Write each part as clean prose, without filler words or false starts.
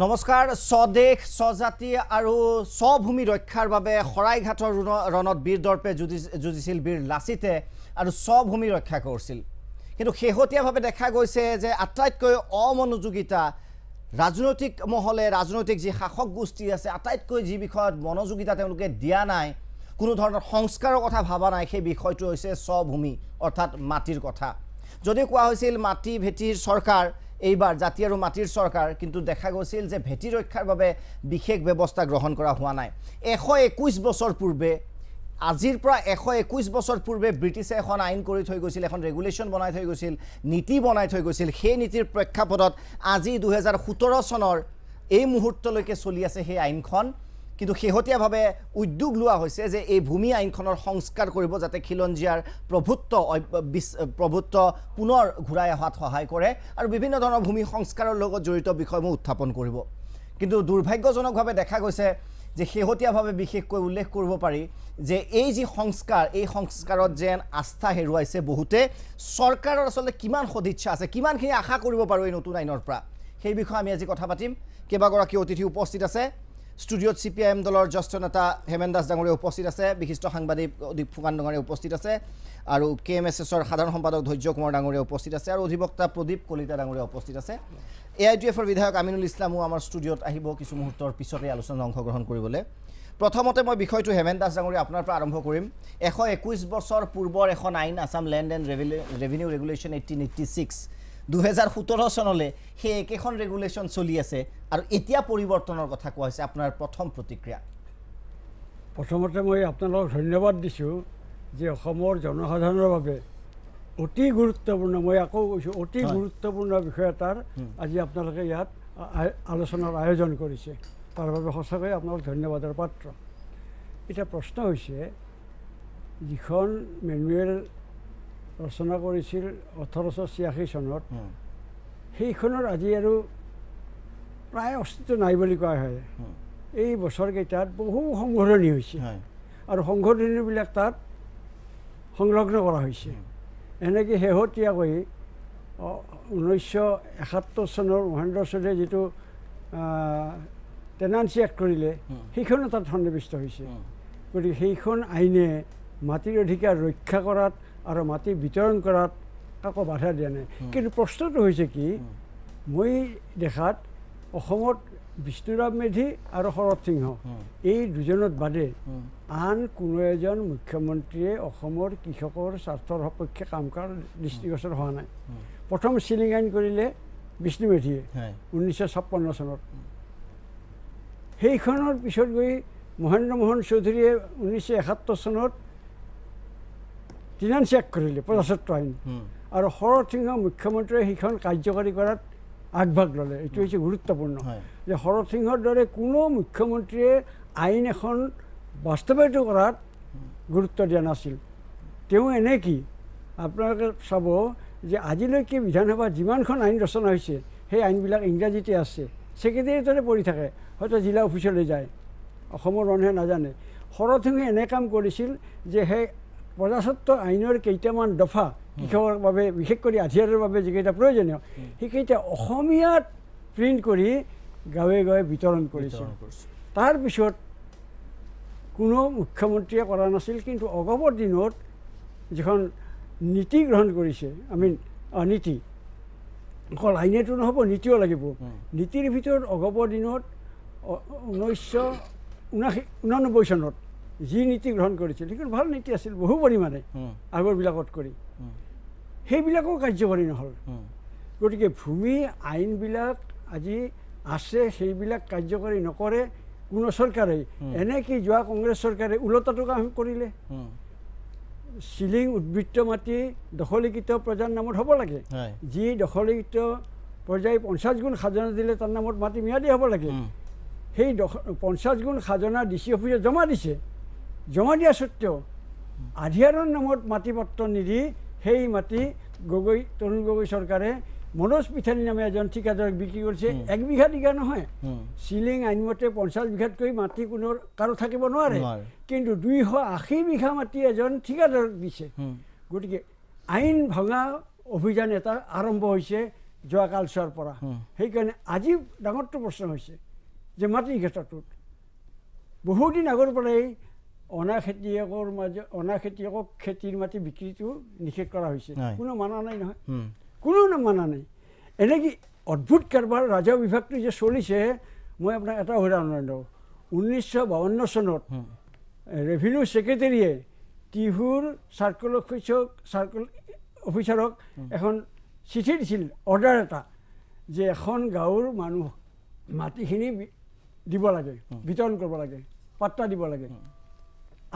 নমস্কাৰ স্বদেশ স্বজাতি আৰু স্বভূমি ৰক্ষাৰ বাবে খৰাইঘাটৰ ৰণত বীৰ দৰ্পে যুঁজিছিল বীৰ লাচিতে আৰু স্বভূমি ৰক্ষা কৰিছিল কিন্তু শেহতীয়াভাৱে দেখা গৈছে যে আটাইতকৈ অমনোযোগিতা ৰাজনৈতিক মহলে ৰাজনৈতিক যি শাসক গোষ্ঠী আছে আটাইতকৈ যি বিষয়ত মনোযোগিতা তেওঁলোকে দিয়া নাই কোনো ধৰণৰ সংস্কাৰৰ কথা ভাবা নাই সেই বিষয়টো হৈছে স্বভূমি অৰ্থাৎ মাটিৰ কথা যদি কোৱা হৈছিল মাটি ভেটিৰ চৰকাৰ এইবাৰ জাতি আৰু মাটিৰ চৰকাৰ কিন্তু দেখা গৈছিল যে ভেটি ৰক্ষাৰ বাবে বিশেষ ব্যৱস্থা গ্ৰহণ কৰা হোৱা নাই 121 বছৰ পূৰ্বে আজিৰ পৰা 121 বছৰ পূৰ্বে ব্ৰিটিছে এখন আইন কৰি থৈ গৈছিল এখন ৰেগুলেশ্যন বনাই থৈ গৈছিল নীতি বনাই থৈ গৈছিল সেই নীতিৰ প্ৰেক্ষাপটত আজি 2017 চনৰ এই মুহূৰ্তলৈকে চলি আছে সেই আইনখন কিন্তু শেহতীয়াভাৱে উদ্যোগ লোৱা হৈছে যে এই ভূমি আইনখনৰ সংস্কাৰ কৰিব যাতে খিলঞ্জিয়াৰ প্ৰভুত্ব পুনৰ ঘূৰাই অহাত সহায় কৰে আৰু বিভিন্ন ধৰণৰ ভূমি সংস্কাৰৰ লগত জড়িত বিষয়সমূহ উত্থাপন কৰিব কিন্তু দুৰ্ভাগ্যজনকভাৱে দেখা গৈছে যে শেহতীয়াভাৱে বিশেষকৈ উল্লেখ কৰিব পাৰি যে এই যি সংস্কাৰ এই সংস্কাৰত যেন আস্থা হেৰুৱাইছে বহুতে চৰকাৰৰ আসলে কিমান সদিচ্ছা আছে কিমানখিনি আশা কৰিব পাৰো এই নতুন আইনৰ পৰা সেই বিষয়ে আমি আজি কথা পাতিম কেইবাগৰাকী অতিথি উপস্থিত আছে ষ্টুডিঅ'ত CPIM দলৰ জ্যেষ্ঠ নেতা হেমেন দাস ডাঙৰীয়া উপস্থিত আছে বিশিষ্ট সাংবাদিক অদীপ ফুকান ডাঙৰীয়া উপস্থিত আছে আৰু KMSSৰ সাধাৰণ সম্পাদক ধৈৰ্য কুমাৰ ডাঙৰীয়া উপস্থিত আছে আৰু অধিবক্তা প্ৰদীপ কলিতা ডাঙৰীয়া উপস্থিত আছে AITFৰ বিধায়ক আমিনুল ইছলামো আমাৰ ষ্টুডিঅ'ত আহিব কিছু মুহূৰ্তৰ পিছতে আলোচনাত অংশগ্ৰহণ কৰিবলৈ প্ৰথমতে মই বিষয়টো হেমেন দাস ডাঙৰীয়া আপোনাৰ পৰা আৰম্ভ কৰিম 121 বছৰ পূৰ্বৰ এখন আইন Assam land and revenue regulation 1886 2017 চনলৈ সেই একেখন ৰেগুলেশ্যন চলি আছে আৰু এতিয়া পৰিৱৰ্তনৰ কথা কোৱা হৈছে আপোনাৰ প্ৰথম প্ৰতিক্ৰিয়া প্ৰথমতে মই আপোনালোকক ধন্যবাদ দিছোঁ যে অসমৰ জনসাধাৰণৰ বাবে অতি গুৰুত্বপূৰ্ণ মই আকৌ কৈছোঁ অতি গুৰুত্বপূৰ্ণ বিষয় এটাৰ আজি আপোনালোকে ইয়াত আলোচনাৰ আয়োজন কৰিছে তাৰ বাবে সঁচাকৈ আপোনালোক ধন্যবাদৰ পাত্ৰ এতিয়া প্ৰশ্ন হৈছে যিখন মেনুৱেল ৰচনা কৰিছিল 1886 চনত সেইখনৰ আজি আৰু প্ৰায় অস্তিত্ব নাই বুলি কোৱা হয় এই বছৰকেইটাত বহু সংশোধনী হৈছে আৰু সংশোধনীবিলাক তাত সংলগ্ন কৰা হৈছে এনেকৈ শেহতীয়াকৈ 1971 চনৰ মহেন্দ্ৰ চলিয়ে যিটো টেনান্সি এক্ট কৰিলে সেইখনো তাত সন্নিৱিষ্ট হৈছে গতিকে সেইখন আইনে মাটিৰ অধিকাৰ ৰক্ষা কৰাত আৰু মাটি বিতৰণ কৰাত কাকো বাধা দিয়া নাই কিন্তু প্ৰশ্নটো হৈছে কি মই দেখাত অসমত বিষ্ণুৰাম মেধি আৰু শৰৎ সিংহ এই দুজনত বাদে আন কোনো এজন মুখ্যমন্ত্ৰীয়ে অসমৰ কৃষকৰ স্বাৰ্থৰ সপক্ষে কাম কৰাৰ দৃষ্টিগোচৰ হোৱা নাই প্ৰথম চিলিং আইন কৰিলে বিষ্ণু মেধিয়ে 1956 চনত সেইখনৰ পিছত গৈ মহেন্দ্ৰ মোহন চৌধুৰীয়ে 1971 চনত টেনান্সি এক্ট কৰিলে প্ৰজাস্বত্ব আইন আৰু শৰৎ সিংহ মুখ্যমন্ত্ৰীয়ে সেইখন কাৰ্যকৰী কৰাত আগভাগ ল'লে এইটো হৈছে গুৰুত্বপূৰ্ণ যে শৰৎ সিংহৰ দৰে কোনো মুখ্যমন্ত্ৰীয়ে আইন এখন বাস্তৱায়িত কৰাত গুৰুত্ব দিয়া নাছিল তেওঁ এনে কি আপোনালোকে চাব যে আজিলৈকে বিধানসভাত যিমানখন আইন ৰচনা হৈছে সেই আইনবিলাক ইংৰাজীতে আছে ছেক্ৰেটেৰিয়েটতে পৰি থাকে হয়তো জিলা অফিচলৈ যায় অসমৰ মানুহে নাজানে শৰৎ সিংহে এনে কাম কৰিছিল যে সেই প্ৰজাস্বত্ব আইনৰ কেইটামান দফা কৃষকৰ বাবে বিশেষ কৰি আধিয়াৰৰ বাবে যিকেইটা প্ৰয়োজনীয় সেইকেইটা অসমীয়াত প্ৰিণ্ট কৰি গাঁৱে গাঁৱে বিতৰণ কৰিছিল তাৰপিছত কোনো মুখ্যমন্ত্ৰীয়ে কৰা নাছিল কিন্তু অগপৰ দিনত যিখন নীতি গ্ৰহণ কৰিছে নীতি অকল আইনেতো নহ'ব নীতিও লাগিব নীতিৰ ভিতৰত অগপৰ দিনত 1989 চনত যি নীতি গ্ৰহণ কৰিছিল সেইখন ভাল নীতি আছিল বহু পৰিমাণে আগৰবিলাকত কৰি সেইবিলাকো কাৰ্যকৰী নহ'ল গতিকে ভূমি আইনবিলাক আজি আছে সেইবিলাক কাৰ্যকৰী নকৰে কোনো চৰকাৰেই এনেকৈ যোৱা কংগ্ৰেছ চৰকাৰে ওলোটাটো কাম কৰিলে চিলিং উদ্বৃত্ত মাটি দখলীকৃত প্ৰজাৰ নামত হ'ব লাগে যি দখলীকৃত প্ৰজাই 50 গুণ খাজনা দিলে তাৰ নামত মাটি ম্যাদী হ'ব লাগে সেই 50 গুণ খাজনা DC অফিচত জমা দিছে জমা দিয়া সত্ত্বেও আধিয়াৰৰ নামত মাটি পত্ৰ নিদি সেই মাটি তৰুণ গগৈ চৰকাৰে মনোজ পিঠানী নামে এজন ঠিকাদাৰক বিক্ৰী কৰিছে 1 বিঘা দিঘা নহয় চিলিং আইনমতে 50 বিঘাতকৈ মাটি কোনো কাৰো থাকিব নোৱাৰে কিন্তু 280 বিঘা মাটি এজন ঠিকাদাৰক দিছে গতিকে আইন ভঙা অভিযান এটা আৰম্ভ হৈছে যোৱা কালচোৱাৰ পৰা সেইকাৰণে আজি ডাঙৰটো প্ৰশ্ন হৈছে যে মাটিৰ ক্ষেত্ৰটোত বহুদিন আগৰ পৰাই অনা খেতিয়কক খেতিৰ মাটি বিক্ৰীটো নিষেধ কৰা হৈছে কোনো মানা নাই নহয় কোনো মানা নাই এনেকৈ অদ্ভুত কাৰবাৰ ৰাজহ বিভাগটো যে চলিছে মই আপোনাক এটা উদাহৰণ দিওঁ 1952 চনত ৰেভিনিউ ছেক্ৰেটাৰীয়ে টিহুৰ চাৰ্কল অফিচাৰক এখন চিঠি দিছিল অৰ্ডাৰ এটা যে এখন গাঁৱৰ মানুহ মাটিখিনি দিব লাগে বিতৰণ কৰিব লাগে পাট্টা দিব লাগে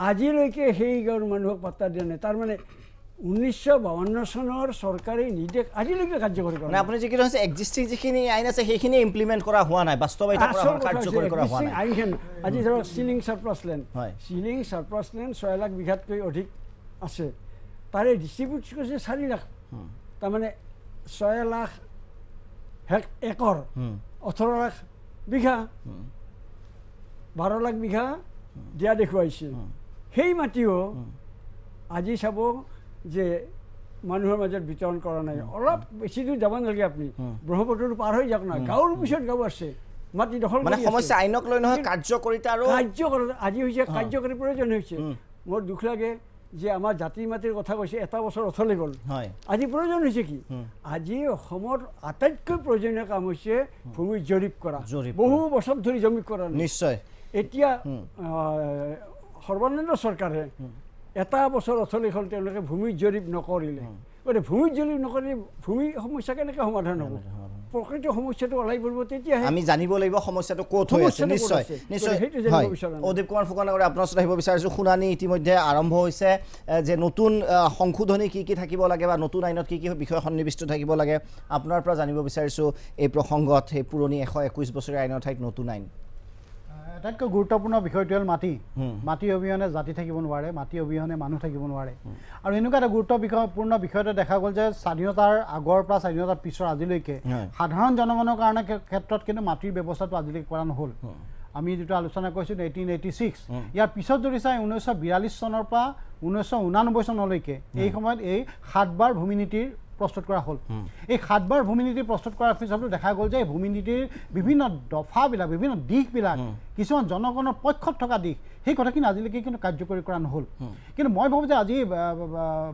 আজিলৈকে সেই গাঁৱৰ মানুহক পাট্টা দিয়া নাই তাৰমানে 1952 চনৰ চৰকাৰী নিৰ্দেশ আজিলৈকে কাৰ্যকৰী কৰা নাই আপুনি যিখিনি হৈছে এক্সিষ্টিং যিখিনি আইন আছে সেইখিনি ইমপ্লিমেণ্ট কৰা হোৱা নাই বাস্তৱায়িত কৰা কাৰ্যকৰী কৰা হোৱা নাই আইনখন আজি ধৰক চিলিং চাৰপ্লাছ লেণ্ড 6 লাখ বিঘাতকৈ অধিক আছে তাৰে ডিষ্ট্ৰিবিউট কৰিছে 4 লাখ তাৰমানে 6 লাখ একৰ 18 লাখ বিঘা 12 লাখ বিঘা দিয়া দেখুৱাইছে সেই মাটিও আজি চাব যে মানুহৰ মাজত বিতৰণ কৰা নাই অলপ বেছি দূৰ যাব নালাগে আপুনি ব্ৰহ্মপুত্ৰটো পাৰ হৈ যাওক না গাঁৱৰ পিছত গাঁও আছে মাটি দখল মানে সমস্যা আইনক লৈ নহয় কাৰ্যকৰীতা আৰু আজি হৈছে কাৰ্যকৰী প্ৰয়োজন হৈছে মোৰ দুখ লাগে যে আমাৰ জাতিৰ মাটিৰ কথা কৈছে এটা বছৰ অথলে গ'ল আজি প্ৰয়োজন হৈছে কি আজি অসমৰ আটাইতকৈ প্ৰয়োজনীয় কাম হৈছে ভূমি জৰীপ কৰা বহু বছৰ ধৰি জৰীপ কৰা নিশ্চয় এতিয়া সৰ্বানন্দ চৰকাৰে এটা বছৰ অথলে হ'ল তেওঁলোকে ভূমি জৰীপ নকৰিলে গতিকে ভূমি জৰীপ নকৰিলে ভূমি সমস্যা কেনেকৈ সমাধান হ'ব প্ৰকৃত সমস্যাটো ওলাই পৰিব তেতিয়াহে আমি জানিব লাগিব সমস্যাটো ক'ত হৈ আছে নিশ্চয় নিশ্চয় অদীপ কুমাৰ ফুকনগৰে আপোনাৰ ওচৰত আহিব বিচাৰিছোঁ শুনানি ইতিমধ্যে আৰম্ভ হৈছে যে নতুন সংশোধনী কি থাকিব লাগে বা নতুন আইনত কি বিষয় সন্নিৱিষ্ট থাকিব লাগে আপোনাৰ পৰা জানিব বিচাৰিছোঁ এই প্ৰসংগত সেই পুৰণি 121 বছৰীয়া আইনৰ ঠাইত নতুন আইন আটাইতকৈ গুৰুত্বপূৰ্ণ বিষয়টো হ'ল মাটি অবিহনে জাতি থাকিব নোৱাৰে মাটি অবিহনে মানুহ থাকিব নোৱাৰে আৰু এনেকুৱা এটা গুৰুত্বপূৰ্ণ বিষয়তে দেখা গ'ল যে স্বাধীনতাৰ আগৰ পৰা স্বাধীনতাৰ পিছৰ আজিলৈকে সাধাৰণ জনগণৰ কাৰণে ক্ষেত্ৰত কিন্তু মাটিৰ ব্যৱস্থাটো আজিলৈকে কৰা নহ'ল আমি যেটো আলোচনা কৰিছোঁ 1886 ইয়াৰ পিছত যদি চাই 1942 চনৰ পৰা 1989 চনলৈকে এই সময়ত এই 7 বাৰ ভূমি নীতিৰ প্ৰস্তুত কৰা হ'ল এই 7 বাৰ ভূমি নীতি প্ৰস্তুত কৰাৰ পিছতো দেখা গ'ল যে ভূমি নীতিৰ বিভিন্ন দফাবিলাক বিভিন্ন দিশবিলাক কিছুমান জনগণৰ পক্ষত থকা দিশ সেই কথাখিনি আজিলৈকে কিন্তু কাৰ্যকৰী কৰা নহ'ল কিন্তু মই ভাবোঁ যে আজি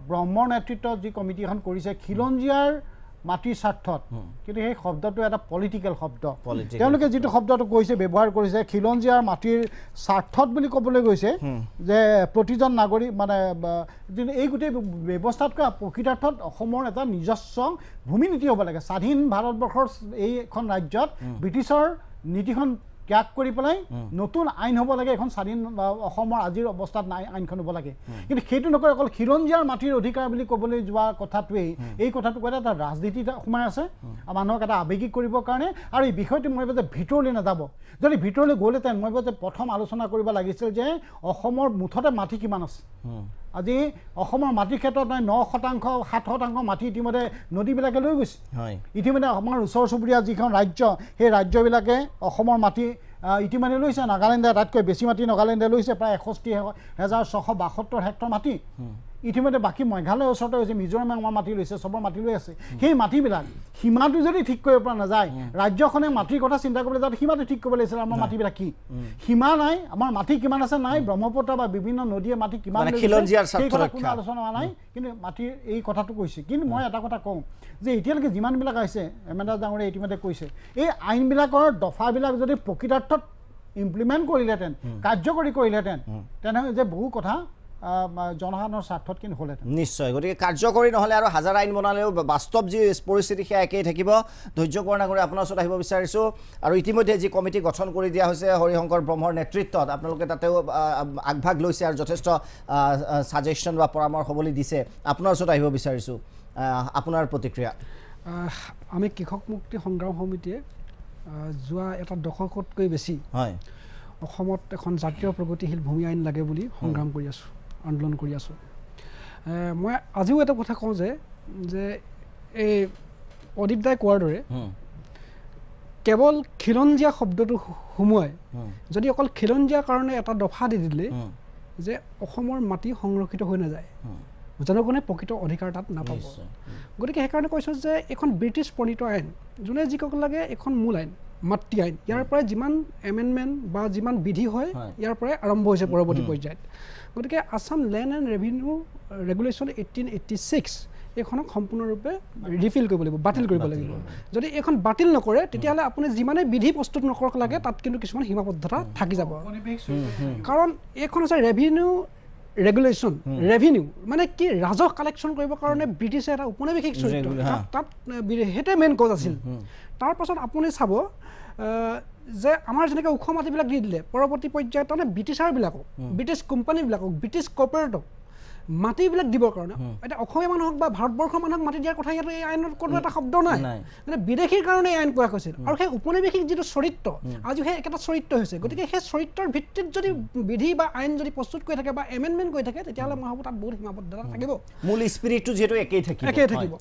ব্ৰহ্মৰ নেতৃত্বত যি কমিটি এখন কৰিছে খিলঞ্জীয়াৰ মাটিৰ স্বাৰ্থত কিন্তু সেই শব্দটো এটা পলিটিকেল শব্দ তেওঁলোকে যিটো শব্দটো কৈছে ব্যৱহাৰ কৰিছে খিলঞ্জীয়াৰ মাটিৰ স্বাৰ্থত বুলি ক'বলৈ গৈছে যে প্ৰতিজন নাগৰিক মানে এই গোটেই ব্যৱস্থাতকৈ প্ৰকৃতাৰ্থত অসমৰ এটা নিজস্ব ভূমি নীতি হ'ব লাগে স্বাধীন ভাৰতবৰ্ষৰ এইখন ৰাজ্যত ব্ৰিটিছৰ নীতিখন ত্যাগ কৰি পেলাই নতুন আইন হ'ব লাগে এখন স্বাধীন অসমৰ আজিৰ অৱস্থাত আইনখন হ'ব লাগে কিন্তু সেইটো নকৰি অকল খিলঞ্জীয়াৰ মাটিৰ অধিকাৰ বুলি ক'বলৈ যোৱা কথাটোৱেই এই কথাটো কৈ এটা ৰাজনীতি সোমাই আছে মানুহক এটা আৱেগিক কৰিবৰ কাৰণে আৰু এই বিষয়টো মই ভাবোঁ যে ভিতৰলৈ নাযাব যদি ভিতৰলৈ গ'লেহেঁতেন মই ভাবোঁ যে প্ৰথম আলোচনা কৰিব লাগিছিল যে অসমৰ মুঠতে মাটি কিমান আছে আজি অসমৰ মাটিৰ ক্ষেত্ৰত 9% 7% মাটি ইতিমধ্যে নদীবিলাকে লৈ গৈছে ইতিমধ্যে আমাৰ ওচৰ চুবুৰীয়া যিখন ৰাজ্য সেই ৰাজ্যবিলাকে অসমৰ মাটি ইতিমধ্যে লৈছে নাগালেণ্ডে তাতকৈ বেছি মাটি নাগালেণ্ডে লৈছে প্ৰায় 61,672 হেক্টৰ মাটি ইতিমধ্যে বাকী মেঘালয়ৰ ওচৰতে হৈছে মিজোৰামে আমাৰ মাটি লৈছে চবৰ মাটি লৈ আছে সেই মাটিবিলাক সীমাটো যদি ঠিক কৰিব পৰা নাযায় ৰাজ্যখনে মাটিৰ কথা চিন্তা কৰিবলৈ যাওঁতে সীমাটো ঠিক কৰিব লাগিছিল আমাৰ মাটিবিলাক কি সীমা নাই আমাৰ মাটি কিমান আছে নাই ব্ৰহ্মপুত্ৰ বা বিভিন্ন নদীয়ে মাটি কিমান কোনো আলোচনা হোৱা নাই কিন্তু মাটিৰ এই কথাটো কৈছে কিন্তু মই এটা কথা কওঁ যে এতিয়ালৈকে যিমানবিলাক আহিছে এমেণ্ডা ডাঙৰীয়াই ইতিমধ্যে কৈছে এই আইনবিলাকৰ দফাবিলাক যদি প্ৰকৃতাৰ্থত ইমপ্লিমেণ্ট কৰিলেহেঁতেন কাৰ্যকৰী কৰিলেহেঁতেন তেনেহ'লে যে বহু কথা জনসাধাৰণৰ স্বাৰ্থত কিন্তু হ'লেহেঁতেন নিশ্চয় গতিকে কাৰ্যকৰী নহ'লে আৰু হাজাৰ আইন বনালেও বাস্তৱ যি পৰিস্থিতি সেয়া একেই থাকিব ধৈৰ্য কৰোণা কৰি আপোনাৰ ওচৰত আহিব বিচাৰিছোঁ আৰু ইতিমধ্যে যি কমিটি গঠন কৰি দিয়া হৈছে হৰিশংকৰ ব্ৰহ্মৰ নেতৃত্বত আপোনালোকে তাতেও আগভাগ লৈছে আৰু যথেষ্ট ছাজেশ্যন বা পৰামৰ্শৱলী দিছে আপোনাৰ ওচৰত আহিব বিচাৰিছোঁ আপোনাৰ প্ৰতিক্ৰিয়া আমি কৃষক মুক্তি সংগ্ৰাম সমিতিয়ে যোৱা এটা দশকতকৈ বেছি হয় অসমত এখন জাতীয় প্ৰগতিশীল ভূমি আইন লাগে বুলি সংগ্ৰাম কৰি আছোঁ আন্দোলন কৰি আছোঁ মই আজিও এটা কথা কওঁ যে এই অদীপ দাই কোৱাৰ দৰে কেৱল খিলঞ্জীয়া শব্দটো সোমোৱাই যদি অকল খিলঞ্জীয়াৰ কাৰণে এটা দফা দি দিলে যে অসমৰ মাটি সংৰক্ষিত হৈ নাযায় জনগণে প্ৰকৃত অধিকাৰ তাত নাপাব গতিকে সেইকাৰণে কৈছোঁ যে এখন ব্ৰিটিছ প্ৰণীত আইন যোনে যি ক'ব লাগে এখন মূল আইন মাতৃ আইন ইয়াৰ পৰাই যিমান এমেণ্ডমেণ্ট বা যিমান বিধি হয় ইয়াৰ পৰাই আৰম্ভ হৈছে পৰৱৰ্তী পৰ্যায়ত গতিকে Assam land and revenue regulation 1886 এইখনক সম্পূৰ্ণৰূপে ৰিফিল কৰিব লাগিব বাতিল কৰিব লাগিব যদি এইখন বাতিল নকৰে তেতিয়াহ'লে আপুনি যিমানে বিধি প্ৰস্তুত নকৰক লাগে তাত কিন্তু কিছুমান সীমাবদ্ধতা থাকি যাব কাৰণ এইখন হৈছে ৰেভিনিউ ৰেগুলেশ্যন ৰেভিনিউ মানে কি ৰাজহ কালেকশ্যন কৰিবৰ কাৰণে ব্ৰিটিছে এটা উপনিৱেশিক চৰিত্ৰ তাত সেইটোৱে মেইন কজ আছিল তাৰপাছত আপুনি চাব যে আমাৰ যেনেকৈ ওখ মাটিবিলাক দি দিলে পৰৱৰ্তী পৰ্যায়ত তাৰমানে ব্ৰিটিছাৰবিলাকক ব্ৰিটিছ কোম্পানীবিলাকক ব্ৰিটিছ কৰ্পৰেটক মাটিবিলাক দিবৰ কাৰণে এতিয়া অসমীয়া মানুহক বা ভাৰতবৰ্ষৰ মানুহক মাটি দিয়াৰ কথা ইয়াত এই আইনত কোনো এটা শব্দ নাই মানে বিদেশীৰ কাৰণে এই আইন প্ৰয়াস হৈছিল আৰু সেই উপনিৱেশিক যিটো চৰিত্ৰ আজি সেই একেটা চৰিত্ৰ হৈছে গতিকে সেই চৰিত্ৰৰ ভিত্তিত যদি বিধি বা আইন যদি প্ৰস্তুত কৰি থাকে বা এমেণ্ডমেণ্ট কৰি থাকে তেতিয়াহ'লে মই ভাবোঁ তাত বহুত সীমাবদ্ধতা থাকিব মূল স্পিৰিটটো যিহেতু একেই থাকিব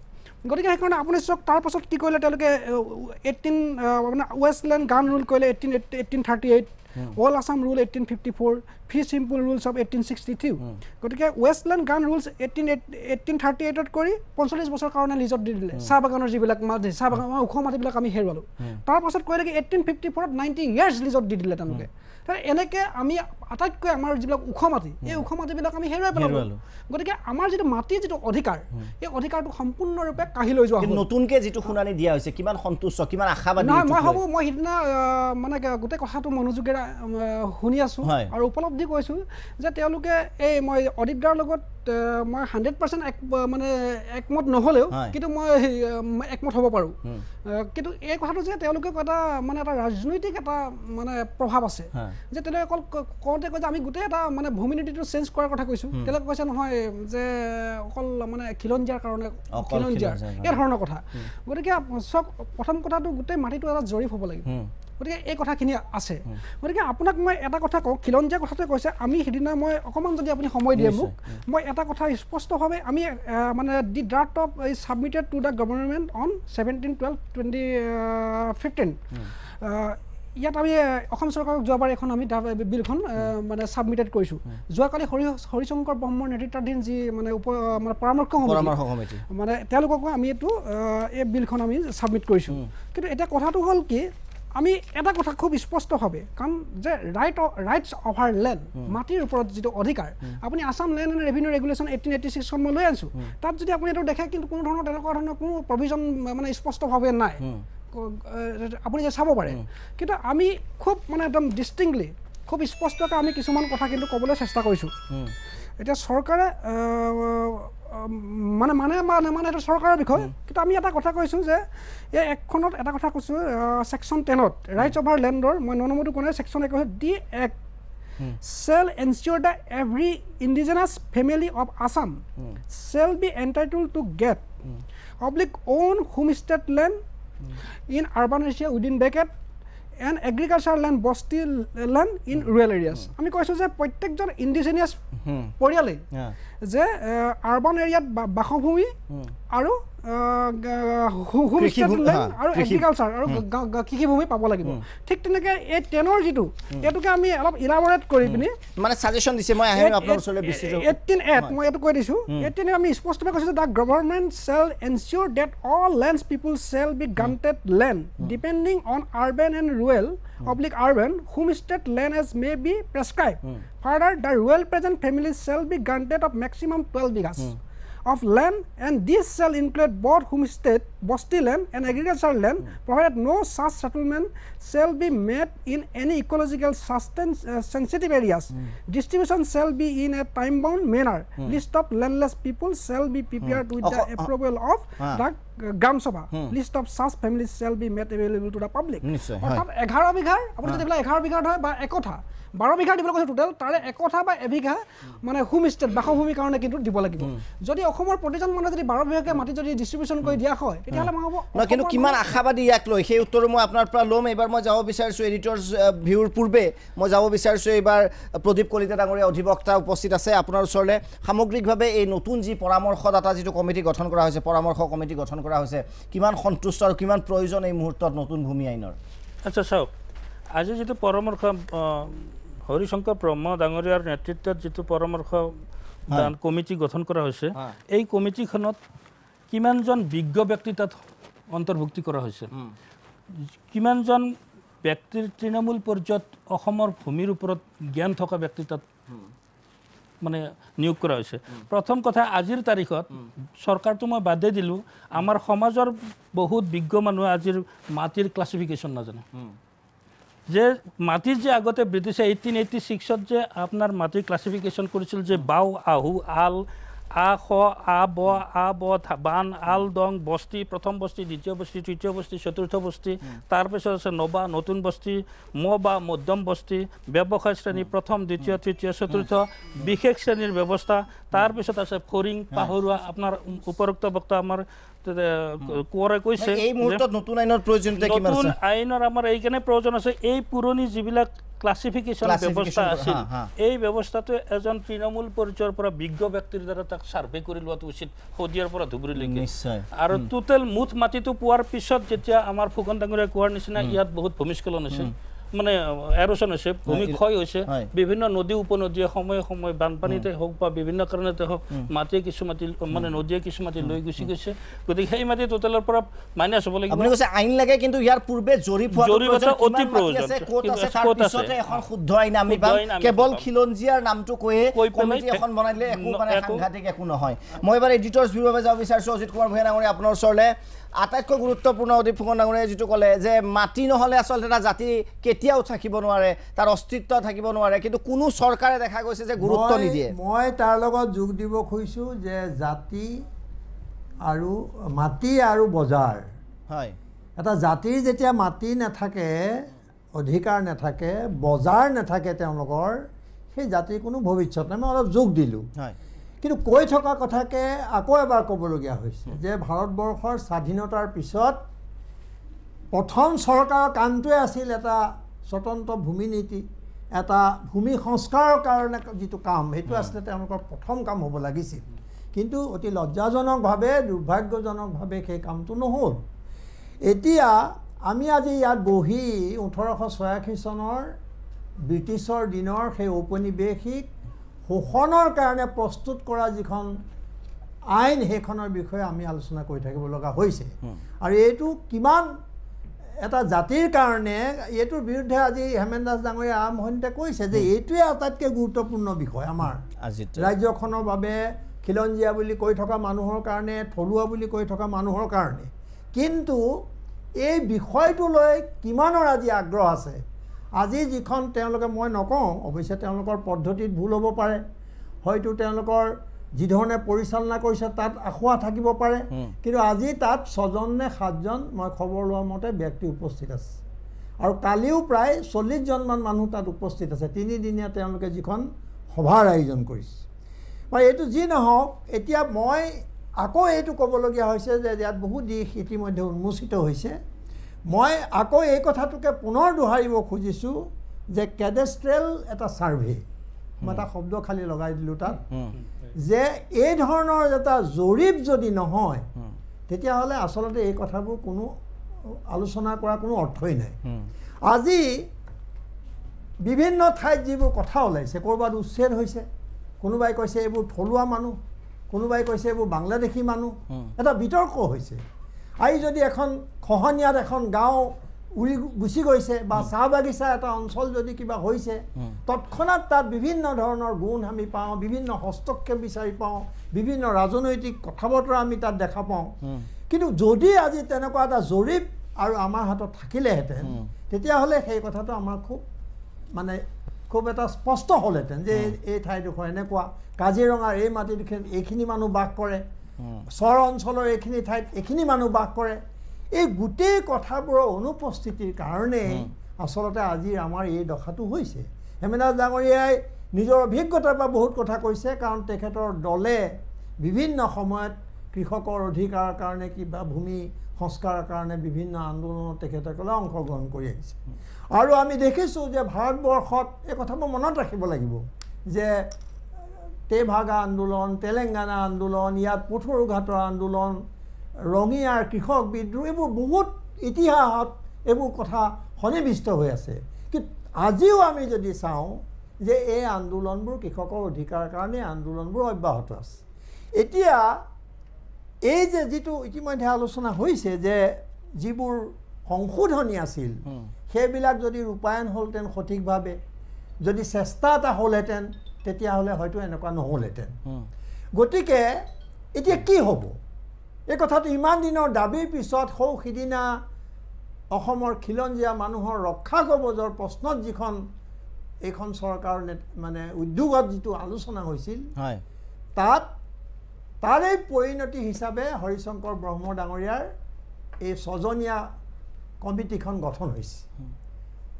গতিকে সেইকাৰণে আপুনি চাওক তাৰপাছত কি কৰিলে তেওঁলোকে 18 মানে ৱেষ্টলেণ্ড গান ৰুল কৰিলে 1838 all Assam rule 1854 Phi simple rules of 1862 গতিকে ৱেষ্টলেণ্ড গান ৰুলছ 1838ত কৰি 45 বছৰৰ কাৰণে লিজত দি দিলে চাহ বাগানৰ যিবিলাক মাটি চাহ বাগানৰ ওখ মাটিবিলাক আমি হেৰুৱালোঁ তাৰপাছত কৰিলে কি 1854ত 90 ইয়াৰ্ছ লিজত দি দিলে তেওঁলোকে এনেকৈ আমি আটাইতকৈ আমাৰ যিবিলাক ওখ মাটি এই ওখ মাটিবিলাক আমি হেৰুৱাই পেলালোঁ গতিকে আমাৰ যিটো মাটিৰ যিটো অধিকাৰ এই অধিকাৰটো সম্পূৰ্ণৰূপে কাঢ়ি লৈ যোৱা নতুনকৈ যিটো শুনানি দিয়া হৈছে কিমান সন্তুষ্ট কিমান আশাবাদী নহয় মই ভাবোঁ মই সিদিনা মানে গোটেই কথাটো মনোযোগেৰে শুনি আছোঁ আৰু উপলব্ধি কৰিছোঁ যে তেওঁলোকে এই মই অডিটদাৰ লগত মই 100% মানে একমত নহ'লেও কিন্তু মই একমত হ'ব পাৰোঁ কিন্তু এই কথাটো যে তেওঁলোকে এটা মানে এটা ৰাজনৈতিক এটা মানে প্ৰভাৱ আছে যে তেওঁলোকে অকল কওঁতে কয় যে আমি গোটেই এটা মানে ভূমি নীতিটো চেঞ্জ কৰাৰ কথা কৈছোঁ তেওঁলোকে কৈছে নহয় যে অকল মানে খিলঞ্জীয়াৰ কাৰণে খিলঞ্জীয়াৰ এই ধৰণৰ কথা গতিকে চব প্ৰথম কথাটো গোটেই মাটিটো এটা জৰীপ হ'ব লাগিব গতিকে এই কথাখিনি আছে গতিকে আপোনাক মই এটা কথা কওঁ খিলঞ্জীয়া কথাটোৱে কৈছে আমি সিদিনা মই অকণমান যদি আপুনি সময় দিয়ে মোক মই এটা কথা স্পষ্টভাৱে আমি মানে দি ড্ৰাফ্ট অফ এই submitted to the government on 17/12/2015 ইয়াত আমি অসম চৰকাৰক যোৱাবাৰ এখন আমি বিলখন মানে ছাবমিটেড কৰিছোঁ যোৱাকালি হৰিশংকৰ ব্ৰহ্মৰ নেতৃত্বাধীন যি মানে মানে পৰামৰ্শ সমিতি মানে তেওঁলোককো আমি এইটো এই বিলখন আমি ছাবমিট কৰিছোঁ কিন্তু এতিয়া কথাটো হ'ল কি আমি এটা কথা খুব স্পষ্টভাৱে কাৰণ যে ৰাইটছ অভাৰ লেণ্ড মাটিৰ ওপৰত যিটো অধিকাৰ আপুনি Assam land and revenue regulation 1886 মই লৈ আনিছোঁ তাত যদি আপুনি এইটো দেখে কিন্তু কোনো ধৰণৰ তেনেকুৱা ধৰণৰ কোনো প্ৰভিজন মানে স্পষ্টভাৱে নাই আপুনি যে চাব পাৰে কিন্তু আমি খুব মানে একদম ডিষ্টিংক্টলি খুব স্পষ্টকৈ আমি কিছুমান কথা কিন্তু ক'বলৈ চেষ্টা কৰিছোঁ এতিয়া চৰকাৰে মানে বা নেমানে সেইটো চৰকাৰৰ বিষয় কিন্তু আমি এটা কথা কৈছোঁ যে এই একখনত এটা কথা কৈছোঁ ছেকশ্যন 10ত ৰাইটছ অভাৰ লেণ্ডৰ মই 9 নম্বৰটো কোনে ছেকশ্যন 1 কৈছোঁ দি act shall ensure that every indigenous family of Assam shall be entitled to get own homestead land in urban area within bracket and agricultural land বস্তি land in rural areas আমি কৈছোঁ যে প্ৰত্যেকজন indigenous পৰিয়ালে যে urban এৰিয়াত বাসভূমি আৰু হোমষ্টেড land আৰু এগ্ৰিকালচাৰ আৰু কৃষিভূমি পাব লাগিব ঠিক তেনেকৈ এই 10ৰ যিটো এইটোকে আমি অলপ ইলাবৰেট কৰি পিনি মানে ছাজেশ্যন দিছে মই আহিম আপোনাৰ ওচৰলৈ বিস্তৃত 18 মই এইটো কৈ দিছোঁ 18 আমি স্পষ্টভাৱে কৈছোঁ the government shall ensure that all landless people shall be granted land depending on urban and rural urban homestead land as may be prescribed further the rural present families shall be granted of maximum 12 acres of land and this shall include both homestead bosti land and agricultural land provided no such settlement shall be made in any ecological sensitive areas distribution shall be in a time bound manner list of landless people shall be prepared with the approval of the Gram Sabha list of such families shall be made available to the public অর্থাৎ 11 বিঘাৰ আপুনি যদি 11 বিঘাৰ হয় বা একঠা 12 বিঘাৰ দিবলৈ কৈছে total তাৰে একঠা বা এবিঘা মানে হোমষ্টেড বাসভূমিৰ কাৰণে কিন্তু দিব লাগিব যদি অসমৰ প্ৰতিজন মানুহে যদি 12 বিঘাকে মাটি যদি ডিষ্ট্ৰিবিউচন কৰি দিয়া হয় তেতিয়াহ'লে মই হ'ব ন কিন্তু কিমান আশাবাদী ইয়াক লৈ সেই উত্তৰ মই আপোনাৰ পৰা ল'ম এবাৰ মই যাব বিচাৰিছোঁ এডিটৰ্ছ ভিউৰ পূৰ্বে মই যাব বিচাৰিছোঁ এইবাৰ প্ৰদীপ কলিতা ডাঙৰীয়া অধিবক্তা উপস্থিত আছে আপোনাৰ ওচৰলৈ সামগ্ৰিকভাৱে এই নতুন যি পৰামৰ্শদাতা যিটো কমিটি গঠন কৰা হৈছে পৰামৰ্শ কমিটি গঠন কৰা হৈছে কিমান সন্তুষ্ট আৰু কিমান প্ৰয়োজন এই মুহূৰ্তত নতুন ভূমি আইনৰ আচ্ছা চাওক আজি যিটো পৰামৰ্শ হৰিশংকৰ ব্ৰহ্ম ডাঙৰীয়াৰ নেতৃত্বত যিটো পৰামৰ্শ কমিটি গঠন কৰা হৈছে এই কমিটিখনত কিমানজন বিজ্ঞ ব্যক্তি তাত অন্তৰ্ভুক্তি কৰা হৈছে কিমানজন ব্যক্তিৰ তৃণমূল পৰ্যায়ত অসমৰ ভূমিৰ ওপৰত জ্ঞান থকা ব্যক্তি তাত মানে নিয়োগ কৰা হৈছে প্ৰথম কথা আজিৰ তাৰিখত চৰকাৰটো মই বাদে দিলোঁ আমাৰ সমাজৰ বহুত বিজ্ঞ মানুহে আজিৰ মাটিৰ ক্লাছিফিকেশ্যন নাজানে যে মাটিৰ যে আগতে ব্ৰিটিছে 1886ত যে আপোনাৰ মাটিৰ ক্লাছিফিকেশ্যন কৰিছিল যে বাও আহু আল আ খ আ ব বান আল দং বস্তি প্ৰথম বস্তি দ্বিতীয় বস্তি তৃতীয় বস্তি চতুৰ্থ বস্তি তাৰপিছত আছে নবা নতুন বস্তি বা মধ্যম বস্তি ব্যৱসায় শ্ৰেণী প্ৰথম দ্বিতীয় তৃতীয় চতুৰ্থ বিশেষ শ্ৰেণীৰ ব্যৱস্থা তাৰপিছত আছে ফৰিং পাহৰুৱা আপোনাৰ উপৰোক্ত বক্তা আমাৰ কোঁৱৰে কৈছে এই মুহূৰ্তত নতুন আইনৰ প্ৰয়োজনীয়তা কিমান আছে নতুন আইনৰ আমাৰ এইকাৰণে প্ৰয়োজন আছে এই পুৰণি যিবিলাক ক্লাছিফিকেশ্যন ব্যৱস্থা আছিল এই ব্যৱস্থাটো এজন তৃণমূল পৰ্যায়ৰ পৰা বিজ্ঞ ব্যক্তিৰ দ্বাৰা তাক ছাৰ্ভে কৰি লোৱাটো উচিত শদিয়াৰ পৰা ধুবুৰীলৈকে আৰু টোটেল মুঠ মাটিটো পোৱাৰ পিছত যেতিয়া আমাৰ ফুকন ডাঙৰীয়াই কোৱাৰ নিচিনা ইয়াত বহুত ভূমিস্খলন হৈছে মানে এৰোচন হৈছে ভূমিক্ষয় হৈছে বিভিন্ন নদী উপনদীয়ে সময়ে সময়ে বানপানীতে হওক বা বিভিন্ন কাৰণতে হওক মাটিয়ে কিছু মাটি মানে নদীয়ে কিছু মাটি লৈ গুচি গৈছে গতিকে সেই মাটি টোটেলৰ পৰা মাইনাছ হ'ব লাগিব আপুনি কৈছে আইন লাগে কিন্তু ইয়াৰ পূৰ্বে জৰীপ অতি প্ৰয়োজন তাৰপিছতে এখন শুদ্ধ আইন আমি পাম কেৱল খিলঞ্জীয়াৰ নামটো কৈয়ে কমিটি এখন বনাই দিলে একো মানে সাংঘাতিক একো নহয় মই এবাৰ এডিটৰ্ছ ভিউৰ বাবে যাব বিচাৰিছোঁ অজিত কুমাৰ ভূঞা ডাঙৰীয়া আপোনাৰ ওচৰলৈ আটাইতকৈ গুৰুত্বপূৰ্ণ অধিক ফুকন ডাঙৰীয়াই যিটো ক'লে যে মাটি নহ'লে আচলতে এটা জাতি কেতিয়াও থাকিব নোৱাৰে তাৰ অস্তিত্ব থাকিব নোৱাৰে কিন্তু কোনো চৰকাৰে দেখা গৈছে যে গুৰুত্ব নিদিয়ে মই তাৰ লগত যোগ দিব খুজিছোঁ যে জাতি আৰু মাটি আৰু বজাৰ হয় এটা জাতিৰ যেতিয়া মাটি নাথাকে অধিকাৰ নাথাকে বজাৰ নাথাকে তেওঁলোকৰ সেই জাতিৰ কোনো ভৱিষ্যত নাই মই অলপ যোগ দিলোঁ হয় কিন্তু কৈ থকা কথাকে আকৌ এবাৰ ক'বলগীয়া হৈছে যে ভাৰতবৰ্ষৰ স্বাধীনতাৰ পিছত প্ৰথম চৰকাৰৰ কামটোৱে আছিল এটা স্বতন্ত্ৰ ভূমি নীতি এটা ভূমি সংস্কাৰৰ কাৰণে যিটো কাম সেইটো আছিলে তেওঁলোকৰ প্ৰথম কাম হ'ব লাগিছিল কিন্তু অতি লজ্জাজনকভাৱে দুৰ্ভাগ্যজনকভাৱে সেই কামটো নহ'ল এতিয়া আমি আজি ইয়াত বহি 1886 চনৰ ব্ৰিটিছৰ দিনৰ সেই ঔপনিৱেশিক শোষণৰ কাৰণে প্ৰস্তুত কৰা যিখন আইন সেইখনৰ বিষয়ে আমি আলোচনা কৰি থাকিব লগা হৈছে আৰু এইটো কিমান এটা জাতিৰ কাৰণে এইটোৰ বিৰুদ্ধে আজি হেমেন দাস ডাঙৰীয়া আৰম্ভণিতে কৈছে যে এইটোৱে আটাইতকৈ গুৰুত্বপূৰ্ণ বিষয় আমাৰ ৰাজ্যখনৰ বাবে খিলঞ্জীয়া বুলি কৈ থকা মানুহৰ কাৰণে থলুৱা বুলি কৈ থকা মানুহৰ কাৰণে কিন্তু এই বিষয়টোলৈ কিমানৰ আজি আগ্ৰহ আছে আজি যিখন তেওঁলোকে মই নকওঁ অৱশ্যে তেওঁলোকৰ পদ্ধতিত ভুল হ'ব পাৰে হয়তো তেওঁলোকৰ যিধৰণে পৰিচালনা কৰিছে তাত আখুৱা থাকিব পাৰে কিন্তু আজি তাত 6জন নে 7জন মই খবৰ লোৱা মতে ব্যক্তি উপস্থিত আছে আৰু কালিও প্ৰায় 40জনমান মানুহ তাত উপস্থিত আছে 3 দিনীয়া তেওঁলোকে যিখন সভাৰ আয়োজন কৰিছে মই এইটো যি নহওক এতিয়া মই আকৌ এইটো ক'বলগীয়া হৈছে যে ইয়াত বহু দিশ ইতিমধ্যে উন্মোচিত হৈছে মই আকৌ এই কথাটোকে পুনৰ দোহাৰিব খুজিছোঁ যে কেডেষ্ট্ৰেল এটা ছাৰ্ভে মই এটা শব্দ খালি লগাই দিলোঁ তাত যে এই ধৰণৰ এটা জৰীপ যদি নহয় তেতিয়াহ'লে আচলতে এই কথাবোৰ কোনো আলোচনা কৰা কোনো অৰ্থই নাই আজি বিভিন্ন ঠাইত যিবোৰ কথা ওলাইছে ক'ৰবাত উচ্ছেদ হৈছে কোনোবাই কৈছে এইবোৰ থলুৱা মানুহ কোনোবাই কৈছে এইবোৰ বাংলাদেশী মানুহ এটা বিতৰ্ক হৈছে আজি যদি এখন খহনীয়াত এখন গাঁও উৰি গুচি গৈছে বা চাহ বাগিচা এটা অঞ্চল যদি কিবা হৈছে তৎক্ষণাৎ তাত বিভিন্ন ধৰণৰ গুণ আমি পাওঁ বিভিন্ন হস্তক্ষেপ বিচাৰি পাওঁ বিভিন্ন ৰাজনৈতিক কথা বতৰা আমি তাত দেখা পাওঁ কিন্তু যদি আজি তেনেকুৱা এটা জৰীপ আৰু আমাৰ হাতত থাকিলেহেঁতেন তেতিয়াহ'লে সেই কথাটো আমাৰ খুব এটা স্পষ্ট হ'লহেঁতেন যে এই ঠাইডোখৰ এনেকুৱা কাজিৰঙাৰ এই মাটিডোখৰত এইখিনি মানুহ বাস কৰে চৰ অঞ্চলৰ এইখিনি ঠাইত এইখিনি মানুহ বাস কৰে এই গোটেই কথাবোৰৰ অনুপস্থিতিৰ কাৰণে আচলতে আজি আমাৰ এই দশাটো হৈছে হেমেন দাস ডাঙৰীয়াই নিজৰ অভিজ্ঞতাৰ পৰা বহুত কথা কৈছে কাৰণ তেখেতৰ দলে বিভিন্ন সময়ত কৃষকৰ অধিকাৰৰ কাৰণে কিবা ভূমি সংস্কাৰৰ কাৰণে বিভিন্ন আন্দোলনত তেখেতসকলে অংশগ্ৰহণ কৰি আহিছে আৰু আমি দেখিছোঁ যে ভাৰতবৰ্ষত এই কথাবোৰ মনত ৰাখিব লাগিব যে তেভাগা আন্দোলন তেলেংগানা আন্দোলন ইয়াত পুথৰুঘাটৰ আন্দোলন ৰঙিয়াৰ কৃষক বিদ্ৰোহ এইবোৰ বহুত ইতিহাসত এইবোৰ কথা সন্নিৱিষ্ট হৈ আছে কিন্তু আজিও আমি যদি চাওঁ যে এই আন্দোলনবোৰ কৃষকৰ অধিকাৰৰ কাৰণে আন্দোলনবোৰ অব্যাহত আছে এতিয়া এই যে যিটো ইতিমধ্যে আলোচনা হৈছে যে যিবোৰ সংশোধনী আছিল সেইবিলাক যদি ৰূপায়ণ হ'লহেঁতেন সঠিকভাৱে যদি চেষ্টা এটা হ'লহেঁতেন তেতিয়াহ'লে হয়তো এনেকুৱা নহ'লহেঁতেন গতিকে এতিয়া কি হ'ব এই কথাটো ইমান দিনৰ দাবীৰ পিছত সিদিনা অসমৰ খিলঞ্জীয়া মানুহৰ ৰক্ষা কবচৰ প্ৰশ্নত যিখন এইখন চৰকাৰৰ মানে উদ্যোগত যিটো আলোচনা হৈছিল তাত তাৰে পৰিণতি হিচাপে হৰিশংকৰ ব্ৰহ্ম ডাঙৰীয়াৰ এই 6জনীয়া কমিটিখন গঠন হৈছে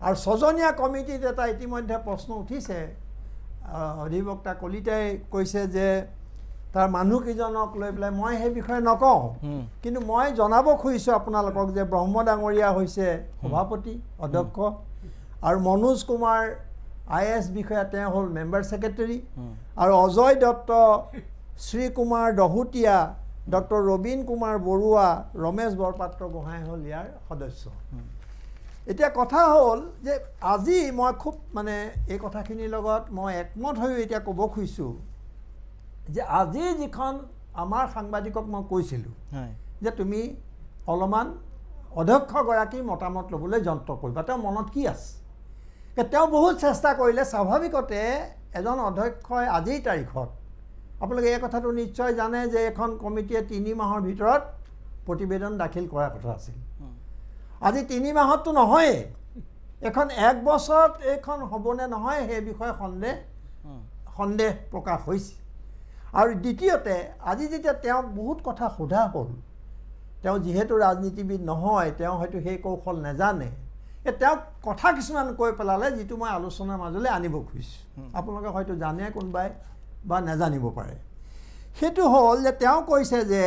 আৰু 6জনীয়া কমিটিত এটা ইতিমধ্যে প্ৰশ্ন উঠিছে অধিবক্তা কলিতাই কৈছে যে তাৰ মানুহকেইজনক লৈ পেলাই মই সেই বিষয়ে নকওঁ কিন্তু মই জনাব খুজিছোঁ আপোনালোকক যে ব্ৰহ্ম ডাঙৰীয়া হৈছে সভাপতি অধ্যক্ষ আৰু মনোজ কুমাৰ IAS বিষয়া তেওঁ হ'ল মেম্বাৰ ছেক্ৰেটাৰী আৰু অজয় দত্ত শ্ৰী কুমাৰ দহুতীয়া ডক্টৰ ৰবীন কুমাৰ বৰুৱা ৰমেশ বৰপাত্ৰ গোহাঁই হ'ল ইয়াৰ সদস্য এতিয়া কথা হ'ল যে আজি মই খুব মানে এই কথাখিনিৰ লগত মই একমত হৈ এতিয়া ক'ব খুজিছোঁ যে আজি যিখন আমাৰ সাংবাদিকক মই কৈছিলোঁ যে তুমি অলপমান অধ্যক্ষগৰাকীৰ মতামত ল'বলৈ যন্ত্ৰ কৰিবা তেওঁৰ মনত কি আছে তেওঁ বহুত চেষ্টা কৰিলে স্বাভাৱিকতে এজন অধ্যক্ষই আজিৰ তাৰিখত আপোনালোকে এই কথাটো নিশ্চয় জানে যে এখন কমিটিয়ে 3 মাহৰ ভিতৰত প্ৰতিবেদন দাখিল কৰাৰ কথা আছিল আজি 3 মাহততো নহয়েই এখন 1 বছৰত এইখন হ'বনে নহয় সেই বিষয়ে সন্দেহ প্ৰকাশ হৈছে আৰু দ্বিতীয়তে আজি যেতিয়া তেওঁক বহুত কথা সোধা হ'ল তেওঁ যিহেতু ৰাজনীতিবিদ নহয় তেওঁ হয়তো সেই কৌশল নাজানে তেওঁক কথা কিছুমান কৈ পেলালে যিটো মই আলোচনাৰ মাজলৈ আনিব খুজিছোঁ আপোনালোকে হয়তো জানে কোনোবাই বা নাজানিব পাৰে সেইটো হ'ল যে তেওঁ কৈছে যে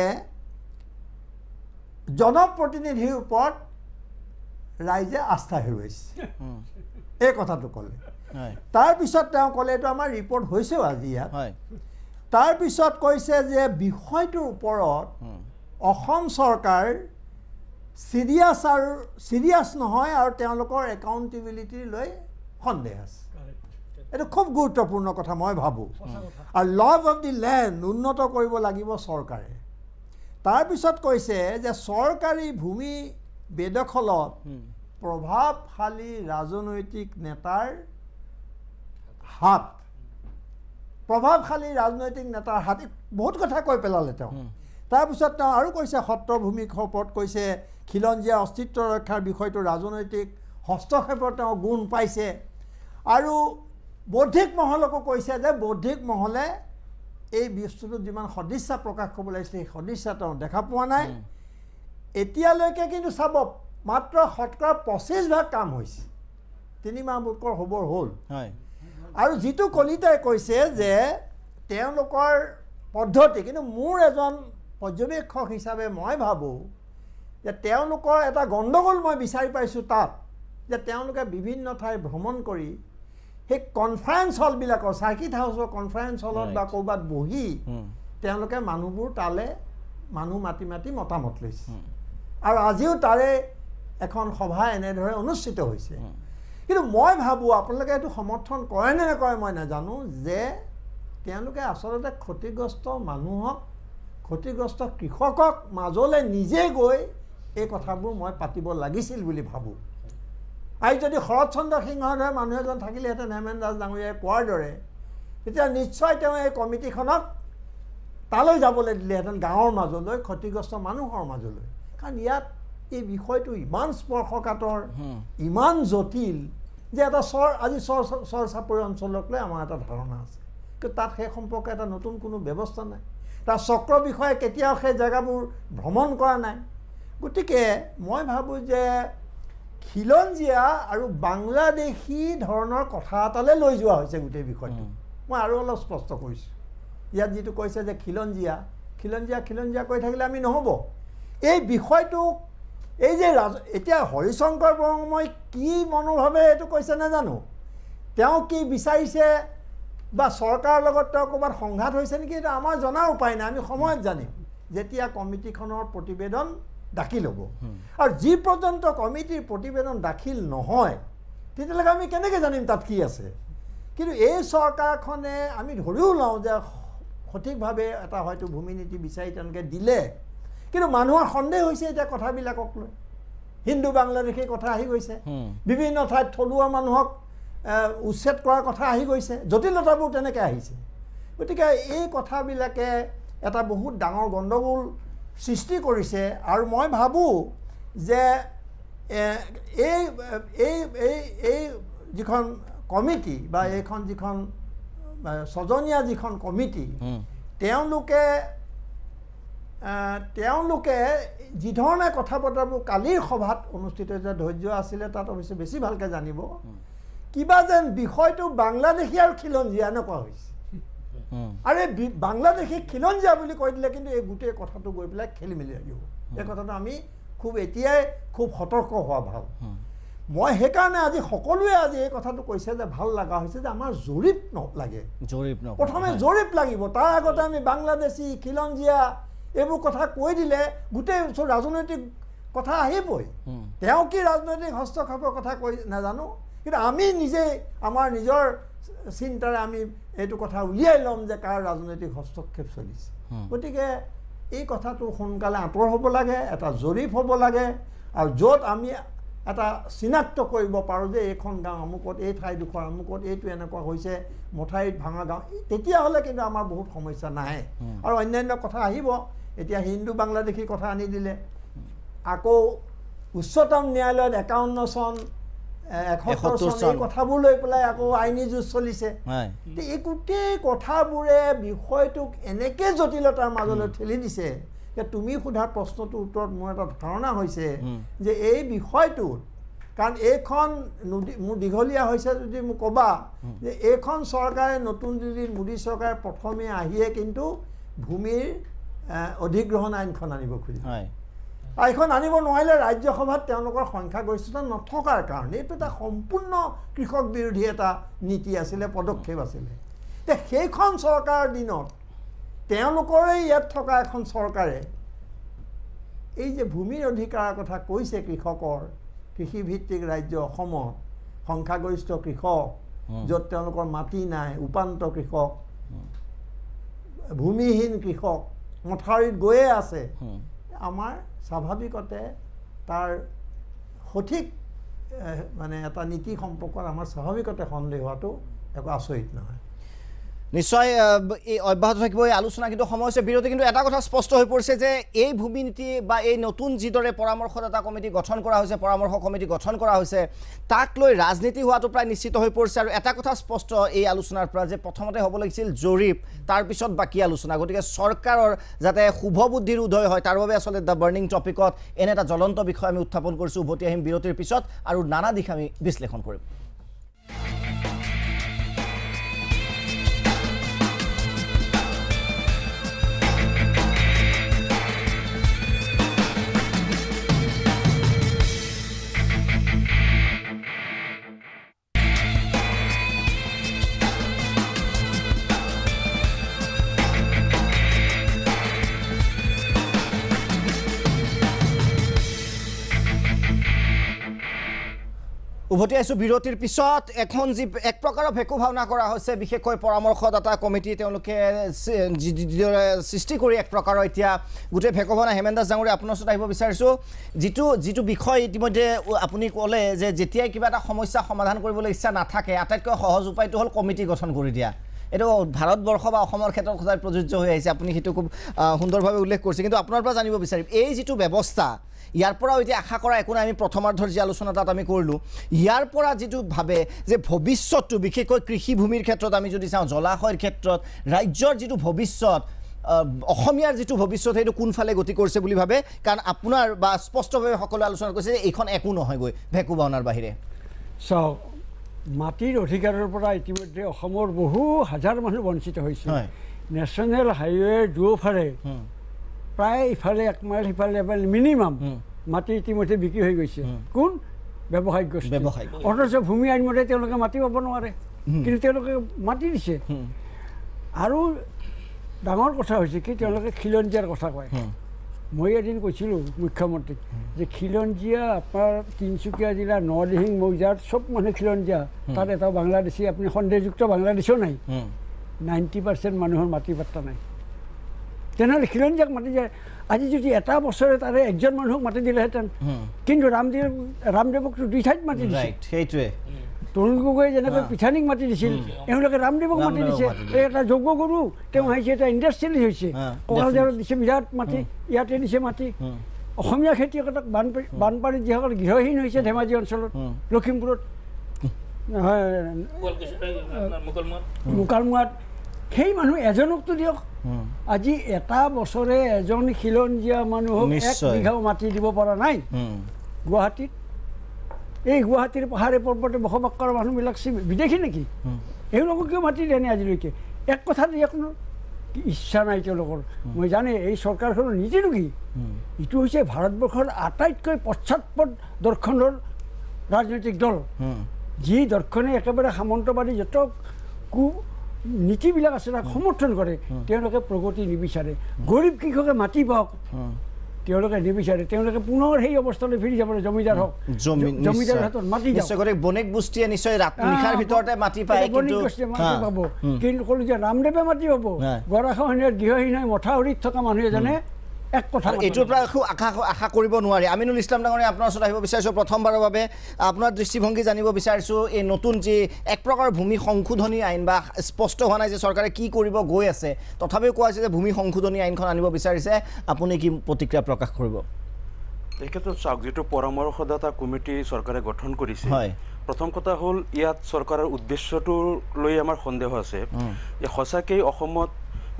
জনপ্ৰতিনিধিৰ ওপৰত ৰাইজে আস্থা হেৰুৱাইছে এই কথাটো ক'লে তাৰপিছত তেওঁ ক'লে এইটো আমাৰ ৰিপৰ্ট হৈছেও আজি ইয়াত তাৰপিছত কৈছে যে বিষয়টোৰ ওপৰত অসম চৰকাৰ চিৰিয়াছ নহয় আৰু তেওঁলোকৰ একাউণ্টেবিলিটি লৈ সন্দেহ আছে এইটো খুব গুৰুত্বপূৰ্ণ কথা মই ভাবোঁ আৰু ল অফ দি লেণ্ড উন্নত কৰিব লাগিব চৰকাৰে তাৰপিছত কৈছে যে চৰকাৰী ভূমি বেদখলত প্ৰভাৱশালী ৰাজনৈতিক নেতাৰ হাত বহুত কথা কৈ পেলালে তেওঁ তাৰপিছত তেওঁ আৰু কৈছে সত্ৰভূমিৰ ওপৰত কৈছে খিলঞ্জীয়া অস্তিত্ব ৰক্ষাৰ বিষয়টো ৰাজনৈতিক হস্তক্ষেপৰ তেওঁ গুণ পাইছে আৰু বৌদ্ধিক মহলকো কৈছে যে বৌদ্ধিক মহলে এই বস্তুটোত যিমান সদিচ্ছা প্ৰকাশ কৰিব লাগিছিলে সেই সদিচ্ছা তেওঁ দেখা পোৱা নাই এতিয়ালৈকে কিন্তু চাব মাত্ৰ 25% কাম হৈছে 3 মাহ বুকৰ খবৰ হ'ল আৰু যিটো কলিতাই কৈছে যে তেওঁলোকৰ পদ্ধতি কিন্তু মোৰ এজন পৰ্যবেক্ষক হিচাপে মই ভাবোঁ যে তেওঁলোকৰ এটা গণ্ডগোল মই বিচাৰি পাইছোঁ তাত যে তেওঁলোকে বিভিন্ন ঠাই ভ্ৰমণ কৰি সেই কনফাৰেন্স হলবিলাকৰ চাৰ্কিট হাউচৰ কনফাৰেন্স হলত বা ক'ৰবাত বহি তেওঁলোকে মানুহবোৰ তালে মানুহ মাতি মতামত লৈছে আৰু আজিও তাৰে এখন সভা এনেদৰে অনুষ্ঠিত হৈছে কিন্তু মই ভাবোঁ আপোনালোকে এইটো সমৰ্থন কৰে নে নকৰে মই নাজানো যে তেওঁলোকে আচলতে ক্ষতিগ্ৰস্ত মানুহক ক্ষতিগ্ৰস্ত কৃষকক মাজলৈ নিজে গৈ এই কথাবোৰ মই পাতিব লাগিছিল বুলি ভাবোঁ আজি যদি শৰৎ চন্দ্ৰ সিংহৰ দৰে মানুহ এজন থাকিলেহেঁতেন হেমেন দাস ডাঙৰীয়াই কোৱাৰ দৰে তেতিয়া নিশ্চয় তেওঁ এই কমিটিখনক তালৈ যাবলৈ দিলেহেঁতেন গাঁৱৰ মাজলৈ ক্ষতিগ্ৰস্ত মানুহৰ মাজলৈ কাৰণ ইয়াত এই বিষয়টো ইমান স্পৰ্শকাতৰ ইমান জটিল যে এটা আজি চৰ চাপৰি অঞ্চলক লৈ আমাৰ এটা ধাৰণা আছে কিন্তু তাত সেই সম্পৰ্কে এটা নতুন কোনো ব্যৱস্থা নাই তাৰ চক্ৰ বিষয়ে কেতিয়াও সেই জেগাবোৰ ভ্ৰমণ কৰা নাই গতিকে মই ভাবোঁ যে খিলঞ্জীয়া আৰু বাংলাদেশী ধৰণৰ কথা এটালৈ লৈ যোৱা হৈছে গোটেই বিষয়টো মই আৰু অলপ স্পষ্ট কৰিছোঁ ইয়াত যিটো কৈছে যে খিলঞ্জীয়া কৈ থাকিলে আমি নহ'ব এই বিষয়টো এই যে এতিয়া হৰিশংকৰ বৰঙমই কি মনোভাৱে এইটো কৈছে নাজানো তেওঁ কি বিচাৰিছে বা চৰকাৰৰ লগত তেওঁ ক'ৰবাত সংঘাত হৈছে নেকি এইটো আমাৰ জনাৰ উপায় নাই আমি সময়ত জানিম যেতিয়া কমিটিখনৰ প্ৰতিবেদন দাখিল হ'ব আৰু যি পৰ্যন্ত কমিটিৰ প্ৰতিবেদন দাখিল নহয় তেতিয়ালৈকে আমি কেনেকৈ জানিম তাত কি আছে কিন্তু এই চৰকাৰখনে আমি ধৰিও লওঁ যে সঠিকভাৱে এটা হয়তো ভূমি নীতি বিচাৰি তেওঁলোকে দিলে, কিন্তু মানুহৰ সন্দেহ হৈছে এতিয়া কথাবিলাকক লৈ। হিন্দু বাংলাদেশী কথা আহি গৈছে, বিভিন্ন ঠাইত থলুৱা মানুহক উচ্ছেদ কৰাৰ কথা আহি গৈছে, জটিলতাবোৰ তেনেকৈ আহিছে। গতিকে এই কথাবিলাকে এটা বহুত ডাঙৰ গণ্ডগোল সৃষ্টি কৰিছে। আৰু মই ভাবোঁ যে এই যিখন কমিটি বা এইখন যিখন ছজনীয়া যিখন কমিটি, তেওঁলোকে যিধৰণে কথা বতৰাবোৰ কালিৰ সভাত অনুষ্ঠিত যে ধৈৰ্য আছিলে তাত অৱশ্যে বেছি ভালকৈ জানিব, কিবা যেন বিষয়টো বাংলাদেশী আৰু খিলঞ্জীয়া এনেকুৱা হৈছে। আৰু এই বাংলাদেশী খিলঞ্জীয়া বুলি কৈ দিলে কিন্তু এই গোটেই কথাটো গৈ পেলাই খেলি মেলি লাগিব। এই কথাটো আমি এতিয়াই খুব সতৰ্ক হোৱা ভাল। মই সেইকাৰণে আজি সকলোৱে আজি এই কথাটো কৈছে যে ভাল লগা হৈছে যে আমাৰ জৰীপ লাগে, প্ৰথমে জৰীপ লাগিব, তাৰ আগতে আমি বাংলাদেশী খিলঞ্জীয়া এইবোৰ কথা কৈ দিলে গোটেই ৰাজনৈতিক কথা আহিবই। তেওঁ কি ৰাজনৈতিক হস্তক্ষেপৰ কথা কৈ নাজানো, কিন্তু আমি নিজেই আমাৰ নিজৰ চিন্তাৰে আমি এইটো কথা উলিয়াই ল'ম যে কাৰ ৰাজনৈতিক হস্তক্ষেপ চলিছে। গতিকে এই কথাটো সোনকালে আঁতৰ হ'ব লাগে, এটা জৰীপ হ'ব লাগে, আৰু য'ত আমি এটা চিনাক্ত কৰিব পাৰোঁ যে এইখন গাঁও আমুকত, এই ঠাইডোখৰ আমুকত, এইটো এনেকুৱা হৈছে, মঠাইত ভাঙা গাঁও, তেতিয়াহ'লে কিন্তু আমাৰ বহুত সমস্যা নাহে। আৰু অন্যান্য কথা আহিব। এতিয়া হিন্দু বাংলাদেশী কথা আনি দিলে, আকৌ উচ্চতম ন্যায়ালয়ত 51 চন 71 চন এই কথাবোৰ লৈ পেলাই আকৌ আইনী যুঁজ চলিছে। এই গোটেই কথাবোৰে বিষয়টোক এনেকৈ জটিলতাৰ মাজলৈ ঠেলি দিছে যে তুমি সোধা প্ৰশ্নটোৰ উত্তৰত মোৰ এটা ধাৰণা হৈছে যে এই বিষয়টোত, কাৰণ এইখন মোৰ দীঘলীয়া হৈছে যদি মোক ক'বা যে এইখন চৰকাৰে, নতুন দিল্লীৰ মোদী চৰকাৰে প্ৰথমে আহিয়ে কিন্তু ভূমিৰ অধিগ্ৰহণ আইনখন আনিব খুজিছে। এইখন আনিব নোৱাৰিলে ৰাজ্যসভাত তেওঁলোকৰ সংখ্যাগৰিষ্ঠতা নথকাৰ কাৰণে এইটো এটা সম্পূৰ্ণ কৃষক বিৰোধী এটা নীতি আছিলে, পদক্ষেপ আছিলে। এতিয়া সেইখন চৰকাৰৰ দিনত তেওঁলোকৰে ইয়াত থকা এখন চৰকাৰে এই যে ভূমিৰ অধিকাৰৰ কথা কৈছে, কৃষকৰ কৃষিভিত্তিক ৰাজ্য অসমত সংখ্যাগৰিষ্ঠ কৃষক, য'ত তেওঁলোকৰ মাটি নাই, উপান্ত কৃষক, ভূমিহীন কৃষক মথাউৰিত গৈয়ে আছে, আমাৰ স্বাভাৱিকতে তাৰ সঠিক মানে এটা নীতি সম্পৰ্কত আমাৰ স্বাভাৱিকতে সন্দেহ হোৱাটো একো আচৰিত নহয়। নিশ্চয় এই অব্যাহত থাকিব এই আলোচনা, কিন্তু সময় হৈছে বিৰতি। কিন্তু এটা কথা স্পষ্ট হৈ পৰিছে যে এই ভূমি নীতি বা এই নতুন যিদৰে পৰামৰ্শদাতা কমিটি গঠন কৰা হৈছে, পৰামৰ্শ কমিটি গঠন কৰা হৈছে, তাক লৈ ৰাজনীতি হোৱাটো প্ৰায় নিশ্চিত হৈ পৰিছে। আৰু এটা কথা স্পষ্ট এই আলোচনাৰ পৰা যে প্ৰথমতে হ'ব লাগিছিল জৰীপ, তাৰপিছত বাকী আলোচনা। গতিকে চৰকাৰৰ যাতে শুভ বুদ্ধিৰ উদয় হয় তাৰ বাবে আচলতে দ্য বাৰ্নিং টপিকত এনে এটা জ্বলন্ত বিষয় আমি উত্থাপন কৰিছোঁ। উভতি আহিম বিৰতিৰ পিছত আৰু নানা দিশ আমি বিশ্লেষণ কৰিম। উভতি আহিছোঁ বিৰতিৰ পিছত। এখন যি এক প্ৰকাৰৰ ভেকু ভাওনা কৰা হৈছে, বিশেষকৈ পৰামৰ্শদাতা কমিটি তেওঁলোকে যিদৰে সৃষ্টি কৰি এক প্ৰকাৰৰ এতিয়া গোটেই ভেকু ভাওনা। হেমেন দাস ডাঙৰীয়া, আপোনাৰ ওচৰত আহিব বিচাৰিছোঁ। যিটো বিষয় ইতিমধ্যে আপুনি ক'লে যে যেতিয়াই কিবা এটা সমস্যা সমাধান কৰিবলৈ ইচ্ছা নাথাকে, আটাইতকৈ সহজ উপায়টো হ'ল কমিটি গঠন কৰি দিয়া। এইটো ভাৰতবৰ্ষ বা অসমৰ ক্ষেত্ৰত সদায় প্ৰযোজ্য হৈ আহিছে, আপুনি সেইটো খুব সুন্দৰভাৱে উল্লেখ কৰিছে। কিন্তু আপোনাৰ পৰা জানিব বিচাৰিম এই যিটো ব্যৱস্থা, ইয়াৰ পৰাও এতিয়া আশা কৰা একো নাই। আমি প্ৰথমাৰ্ধৰ যি আলোচনা তাত আমি কৰিলোঁ, ইয়াৰ পৰা যিটো ভাবে যে ভৱিষ্যতটো বিশেষকৈ কৃষিভূমিৰ ক্ষেত্ৰত আমি যদি চাওঁ, জলাশয়ৰ ক্ষেত্ৰত ৰাজ্যৰ যিটো ভৱিষ্যত, অসমীয়াৰ যিটো ভৱিষ্যত, সেইটো কোনফালে গতি কৰিছে বুলি ভাবে? কাৰণ আপোনাৰ বা স্পষ্টভাৱে সকলোৱে আলোচনা কৰিছে যে এইখন একো নহয়গৈ ভেকু ভাওনাৰ বাহিৰে। চাওক, মাটিৰ অধিকাৰৰ পৰা ইতিমধ্যে অসমৰ বহু হাজাৰ মানুহ বঞ্চিত হৈছে। নেশ্যনেল হাইৱেৰ দুয়োফালে প্ৰায় ইফালে 1 মাইল সিফালে মিনিমাম মাটি ইতিমধ্যে বিক্ৰী হৈ গৈছে। কোন? ব্যৱসায়িক গোষ্ঠী। অথচ ভূমি আইন মতে তেওঁলোকে মাটি পাব নোৱাৰে, কিন্তু তেওঁলোকে মাটি দিছে। আৰু ডাঙৰ কথা হৈছে কি, তেওঁলোকে খিলঞ্জীয়াৰ কথা কয়। মই এদিন কৈছিলোঁ মুখ্যমন্ত্ৰীক যে খিলঞ্জীয়া আপোনাৰ তিনিচুকীয়া জিলাৰ নৰদিহিং মৌজাত চব মানুহ খিলঞ্জীয়া, তাত এটা বাংলাদেশী আপুনি সন্দেহযুক্ত বাংলাদেশো নাই, 90% মানুহৰ মাটি পাত্তা নাই। তেনেহ'লে খিলঞ্জীয়াক মাতি যায়। আজি যদি এটা বছৰে তাৰে একজন মানুহক মাতি দিলেহেঁতেন, কিন্তু ৰামদেৱকতো 2 ঠাইত মাতি দিছে। সেইটোৱে তৰুণ গগৈয়ে যেনেকৈ পিঠানীক মাতি দিছিল, এওঁলোকে ৰামদেৱক মাতি দিছে। এই এটা যোগ্য গুৰু, তেওঁ আহিছে, এটা ইণ্ডাষ্ট্ৰিয়েলিষ্ট হৈছে, কঁকালঝাৰত দিছে বিৰাট মাটি, ইয়াতে দিছে মাটি। অসমীয়া খেতিয়কক বানপানীত যিসকল গৃহহীন হৈছে ধেমাজি অঞ্চলত, লখিমপুৰত, মোকালমোৱাত, সেই মানুহ এজনকতো দিয়ক। আজি এটা বছৰে এজন খিলঞ্জীয়া মানুহক 1 বিঘাও মাটি দিব পৰা নাই গুৱাহাটীত। এই গুৱাহাটীৰ পাহাৰে পৰ্বতে বসবাস কৰা মানুহবিলাক বিদেশী নেকি? এওঁলোকক কিয় মাতি দিয়ে নে আজিলৈকে? এক কথা দিয়ক ন, ইচ্ছা নাই তেওঁলোকৰ। মই জানে এই চৰকাৰখনৰ নীতিটো কি? ইটো হৈছে ভাৰতবৰ্ষৰ আটাইতকৈ পশ্চাৎপদ দৰ্শনৰ ৰাজনৈতিক দল, যি দৰ্শনে একেবাৰে সামন্তবাদী যত নীতিবিলাক আছে তাক সমৰ্থন কৰে। তেওঁলোকে প্ৰগতি নিবিচাৰে, গৰীব কৃষকে মাটি পাওক তেওঁলোকে নিবিচাৰে। তেওঁলোকে পুনৰ সেই অৱস্থালৈ ফিৰি যাব, জমিদাৰ হওক, জমিদাৰ হাতত মাটি বণিক গোষ্ঠীয়ে নিশ্চয় নিশাৰ ভিতৰতে মাটি পায়, বণিক গোষ্ঠীয়ে মাটি পাব। কিন্তু ক'লো যে ৰামদেৱে মাটি পাব, গৰাখহনীয়াত গৃহহীন হৈ মথাউৰিত থকা মানুহ এজনে এক কথা। এইটোৰ পৰা একো আশা কৰিব নোৱাৰি। আমিনুল ইছলাম ডাঙৰীয়া, আপোনাৰ ওচৰত আহিব বিচাৰিছোঁ প্ৰথমবাৰৰ বাবে। আপোনাৰ দৃষ্টিভংগী জানিব বিচাৰিছোঁ এই নতুন যি এক প্ৰকাৰ ভূমি সংশোধনী আইন, বা স্পষ্ট হোৱা নাই যে চৰকাৰে কি কৰিব গৈ আছে, তথাপিও কোৱা হৈছে যে ভূমি সংশোধনী আইনখন আনিব বিচাৰিছে। আপুনি কি প্ৰতিক্ৰিয়া প্ৰকাশ কৰিব? এই ক্ষেত্ৰত চাওক, যিটো পৰামৰ্শদাতা কমিটি চৰকাৰে গঠন কৰিছে, প্ৰথম কথা হ'ল ইয়াত চৰকাৰৰ উদ্দেশ্যটো লৈ আমাৰ সন্দেহ আছে যে সঁচাকেই অসমত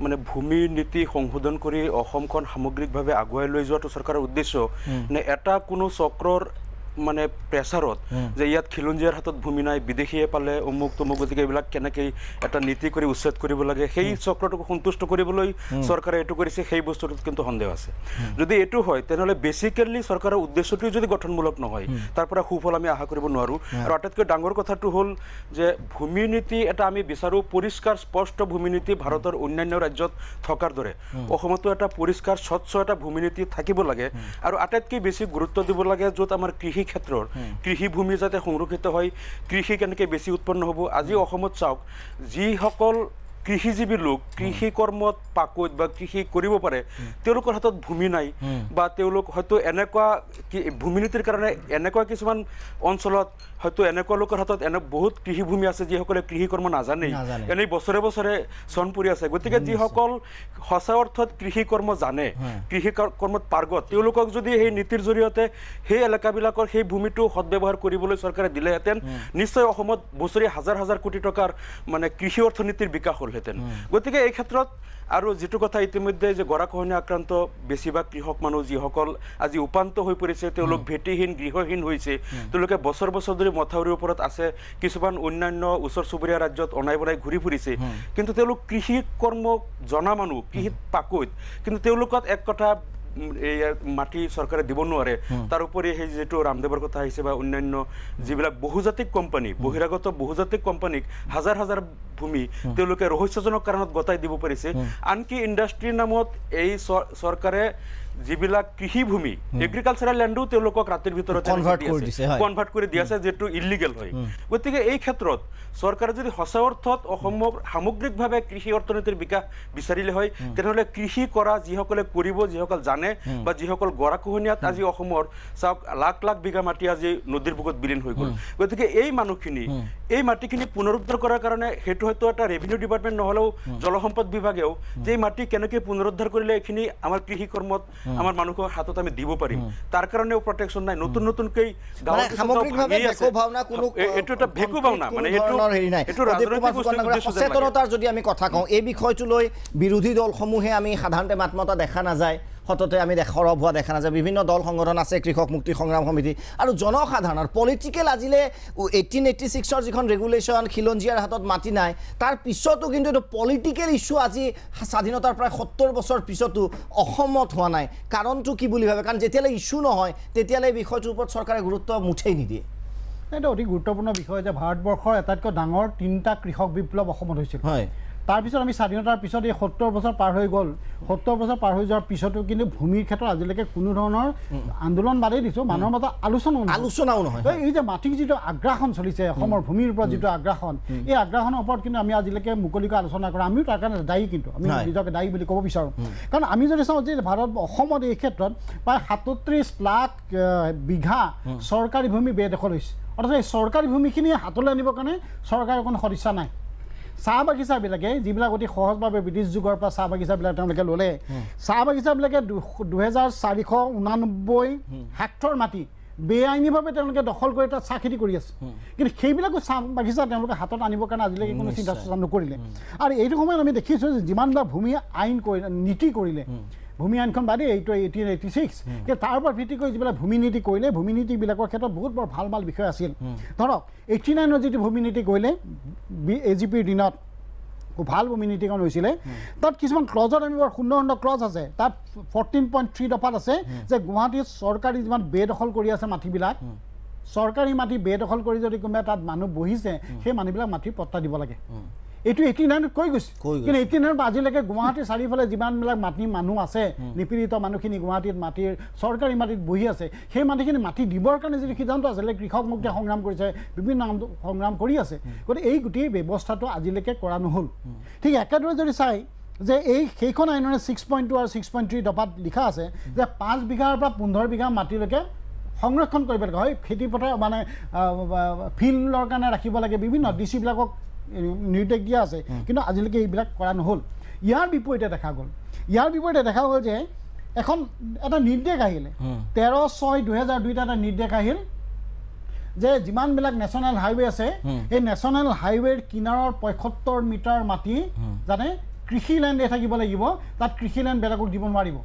মানে ভূমি নীতি সংশোধন কৰি অসমখন সামগ্ৰিকভাৱে আগুৱাই লৈ যোৱাটো চৰকাৰৰ উদ্দেশ্য নে এটা কোনো চক্ৰৰ মানে প্ৰেছাৰত যে ইয়াত খিলঞ্জীয়াৰ হাতত ভূমি নাই, বিদেশীয়ে পালে অমুক তমুক, গতিকে এইবিলাক কেনেকৈ এটা নীতি কৰি উচ্ছেদ কৰিব লাগে, সেই চক্ৰটোক সন্তুষ্ট কৰিবলৈ চৰকাৰে এইটো কৰিছে, সেই বস্তুটোত কিন্তু সন্দেহ আছে। যদি এইটো হয় তেনেহ'লে বেচিকেলি চৰকাৰৰ উদ্দেশ্যটোৱে যদি গঠনমূলক নহয়, তাৰ পৰা সুফল আমি আশা কৰিব নোৱাৰোঁ। আৰু আটাইতকৈ ডাঙৰ কথাটো হ'ল যে ভূমি নীতি এটা আমি বিচাৰোঁ পৰিষ্কাৰ স্পষ্ট ভূমি নীতি ভাৰতৰ অন্যান্য ৰাজ্যত থকাৰ দৰে অসমতো এটা পৰিষ্কাৰ স্বচ্ছ এটা ভূমি নীতি থাকিব লাগে। আৰু আটাইতকৈ বেছি গুৰুত্ব দিব লাগে য'ত আমাৰ কৃষি ক্ষেত্ৰৰ কৃষি ভূমি যাতে সংৰক্ষিত হয়, কৃষি কেনেকৈ বেছি উৎপন্ন হ'ব। আজি অসমত চাওক, যিসকল কৃষিজীৱী লোক কৃষি কৰ্মত পাকৈত বা কৃষি কৰিব পাৰে, তেওঁলোকৰ হাতত ভূমি নাই, বা তেওঁলোক হয়তো এনেকুৱা ভূমি নীতিৰ কাৰণে এনেকুৱা কিছুমান অঞ্চলত হয়তো এনেকুৱা লোকৰ হাতত বহুত কৃষিভূমি আছে যিসকলে কৃষি কৰ্ম নাজানেই, এনেই বছৰে বছৰে চন পৰি আছে। গতিকে যিসকল সঁচা অৰ্থত কৃষি কৰ্ম জানে, কৃষি কৰ্মত পাৰ্গত, তেওঁলোকক যদি সেই নীতিৰ জৰিয়তে সেই এলেকাবিলাকৰ সেই ভূমিটো সদব্যৱহাৰ কৰিবলৈ চৰকাৰে দিলেহেঁতেন, নিশ্চয় অসমত বছৰি হাজাৰ হাজাৰ কোটি টকাৰ মানে কৃষি অৰ্থনীতিৰ বিকাশ হ'লহেঁতেন। গতিকে এই ক্ষেত্ৰত আৰু যিটো কথা ইতিমধ্যে যে গৰাখহনীয়া আক্ৰান্ত বেছিভাগ কৃষক মানুহ যিসকল আজি উপান্ত হৈ পৰিছে, তেওঁলোক ভেটিহীন গৃহহীন হৈছে, তেওঁলোকে বছৰ বছৰ ধৰি মথাউৰিৰ ওপৰত আছে, কিছুমান অন্যান্য ওচৰ চুবুৰীয়া ৰাজ্যত অনাই বনাই ঘূৰি ফুৰিছে, কিন্তু তেওঁলোক কৃষি কৰ্ম জনা মানুহ, কৃষিত পাকৈত, কিন্তু তেওঁলোকত এক কথা এই মাটি চৰকাৰে দিব নোৱাৰে। তাৰোপৰি সেই যিটো ৰামদেৱৰ কথা আহিছে বা অন্যান্য যিবিলাক বহুজাতিক কোম্পানী, বহিৰাগত বহুজাতিক কোম্পানীক হাজাৰ হাজাৰ ভূমি তেওঁলোকে ৰহস্যজনক কাৰণত গতাই দিব পাৰিছে। আনকি ইণ্ডাষ্ট্ৰীৰ নামত এই চৰকাৰে যিবিলাক কৃষিভূমি এগ্ৰিকালচাৰেল লেণ্ডো তেওঁলোকক ৰাতিৰ ভিতৰত কনভাৰ্ট কৰি দি আছে, যিটো ইলিগেল হয়। গতিকে এই ক্ষেত্ৰত চৰকাৰে যদি সঁচা অৰ্থত অসমৰ সামগ্ৰিকভাৱে কৃষি অৰ্থনীতিৰ বিকাশ বিচাৰিলে হয়, তেনেহ'লে কৃষি কৰা যিসকলে কৰিব, যিসকল জানে, বা যিসকল গৰাখহনীয়াত আজি অসমৰ চাওক লাখ লাখ বিঘা মাটি আজি নদীৰ বুকুত বিলীন হৈ গ'ল। গতিকে এই মানুহখিনি এই মাটিখিনি পুনৰুদ্ধাৰ কৰাৰ কাৰণে সেইটো হয়তো এটা ৰেভিনিউ ডিপাৰ্টমেণ্ট নহ'লেও জলসম্পদ বিভাগেও যে এই মাটি কেনেকৈ পুনৰুদ্ধাৰ কৰিলে এইখিনি আমাৰ কৃষি কৰ্মত আমাৰ মানুহৰ হাতত আমি দিব পাৰিম, তাৰ কাৰণেও প্ৰটেকশ্যন নাই। নতুন নতুনকৈ এইটো এটা ভেকু ভাওনা, মানে সচেতনতাৰ যদি আমি কথা কওঁ, এই বিষয়টো লৈ বিৰোধী দলসমূহে আমি সাধাৰণতে মাত মতা দেখা নাযায়, সততে আমি সৰব হোৱা দেখা নাযায়। বিভিন্ন দল সংগঠন আছে, কৃষক মুক্তি সংগ্ৰাম সমিতি, আৰু জনসাধাৰণৰ পলিটিকেল আজিলে 1886ৰ যিখন ৰেগুলেশ্যন খিলঞ্জীয়াৰ হাতত মাটি নাই, তাৰ পিছতো কিন্তু এইটো পলিটিকেল ইছ্যু আজি স্বাধীনতাৰ প্ৰায় 70 বছৰ পিছতো অসমত হোৱা নাই। কাৰণটো কি বুলি ভাবে? কাৰণ যেতিয়ালৈ ইছ্যু নহয় তেতিয়ালৈ বিষয়টোৰ ওপৰত চৰকাৰে গুৰুত্ব মুঠেই নিদিয়ে। এটা অতি গুৰুত্বপূৰ্ণ বিষয় যে ভাৰতবৰ্ষৰ আটাইতকৈ ডাঙৰ 3টা কৃষক বিপ্লৱ অসমত হৈছিল। তাৰপিছত আমি স্বাধীনতাৰ পিছত এই 70 বছৰ পাৰ হৈ গ'ল 70 বছৰ পাৰ হৈ যোৱাৰ পিছতো কিন্তু ভূমিৰ ক্ষেত্ৰত আজিলৈকে কোনো ধৰণৰ আন্দোলন বাদেই দিছোঁ মানুহৰ মাজত আলোচনাও নহয় এই যে মাটিৰ যিটো আগ্ৰাসন চলিছে অসমৰ ভূমিৰ ওপৰত যিটো আগ্ৰাসন এই আগ্ৰাসনৰ ওপৰত কিন্তু আমি আজিলৈকে মুকলিকৈ আলোচনা কৰোঁ আমিও তাৰ কাৰণে দায়ী কিন্তু আমি নিজকে দায়ী বুলি ক'ব বিচাৰোঁ কাৰণ আমি যদি চাওঁ যে অসমত এই ক্ষেত্ৰত প্ৰায় 37 লাখ বিঘা চৰকাৰী ভূমি বেদখল হৈছে অৰ্থাৎ এই চৰকাৰী ভূমিখিনি হাতলৈ আনিবৰ কাৰণে চৰকাৰৰ কোনো সদিচ্ছা নাই চাহ বাগিচাবিলাকে যিবিলাক অতি সহজভাৱে ব্ৰিটিছ যুগৰ পৰা চাহ বাগিচাবিলাক তেওঁলোকে ল'লে চাহ বাগিচাবিলাকে 2489 হেক্টৰ মাটি বেআইনীভাৱে তেওঁলোকে দখল কৰি তাত চাহ খেতি কৰি আছে কিন্তু সেইবিলাকো চাহ বাগিচা তেওঁলোকে হাতত আনিবৰ কাৰণে আজিলৈকে কোনো চিন্তা চৰ্চা নকৰিলে আৰু এইটো সময়ত আমি দেখিছোঁ যে যিমানবিলাক ভূমি আইন কৰিলে নীতি কৰিলে ভূমি আইনখন বাদেই এইটো 1886 কিন্তু তাৰ ওপৰত ভিত্তি কৰি যিবিলাক ভূমি নীতি কৰিলে ভূমি নীতিবিলাকৰ ক্ষেত্ৰত বহুত বৰ ভাল ভাল বিষয় আছিল ধৰক 89ৰ যিটো ভূমি নীতি কৰিলে AGPৰ দিনত খুব ভাল ভূমি নীতিখন হৈছিলে তাত কিছুমান ক্লজত আমি বৰ সুন্দৰ সুন্দৰ ক্লজ আছে তাত 14.3 দফাত আছে যে গুৱাহাটীত চৰকাৰী যিমান বেদখল কৰি আছে মাটিবিলাক চৰকাৰী মাটি বেদখল কৰি যদি কোনোবাই তাত মানুহ বহিছে সেই মানুহবিলাক মাটিৰ পট্টা দিব লাগে এইটো 89ত কৈ গৈছে কিন্তু 89ত আজিলৈকে গুৱাহাটীৰ চাৰিওফালে যিমানবিলাক মানুহ আছে নিপীড়িত মানুহখিনি গুৱাহাটীত মাটিৰ চৰকাৰী মাটিত বহি আছে সেই মাটিখিনি মাটি দিবৰ কাৰণে যিটো সিদ্ধান্ত আছিলে কৃষক মুক্তি সংগ্ৰাম কৰিছে বিভিন্ন সংগ্ৰাম কৰি আছে গতিকে এই গোটেই ব্যৱস্থাটো আজিলৈকে কৰা নহ'ল ঠিক একেদৰে যদি চাই যে সেইখন আইনৰে 6.2 আৰু 6.3 দফাত লিখা আছে যে 5 বিঘাৰ পৰা 15 বিঘা মাটিলৈকে সংৰক্ষণ কৰিব লাগে হয় খেতি পথাৰ মানে ফিল্ডৰ কাৰণে ৰাখিব লাগে বিভিন্ন ডিচিবিলাকক নিৰ্দেশ দিয়া আছে কিন্তু আজিলৈকে এইবিলাক কৰা নহ'ল ইয়াৰ বিপৰীতে দেখা গ'ল যে এটা নিৰ্দেশ আহিলে 13/6/2002 এটা নিৰ্দেশ আহিল যে যিমানবিলাক নেশ্যনেল হাইৱে আছে এই নেশ্যনেল হাইৱেৰ কিনাৰৰ 75 মিটাৰ মাটি যাতে কৃষি লেণ্ড থাকিব লাগিব তাত কৃষি লেণ্ড বেলেগক দিব নোৱাৰিব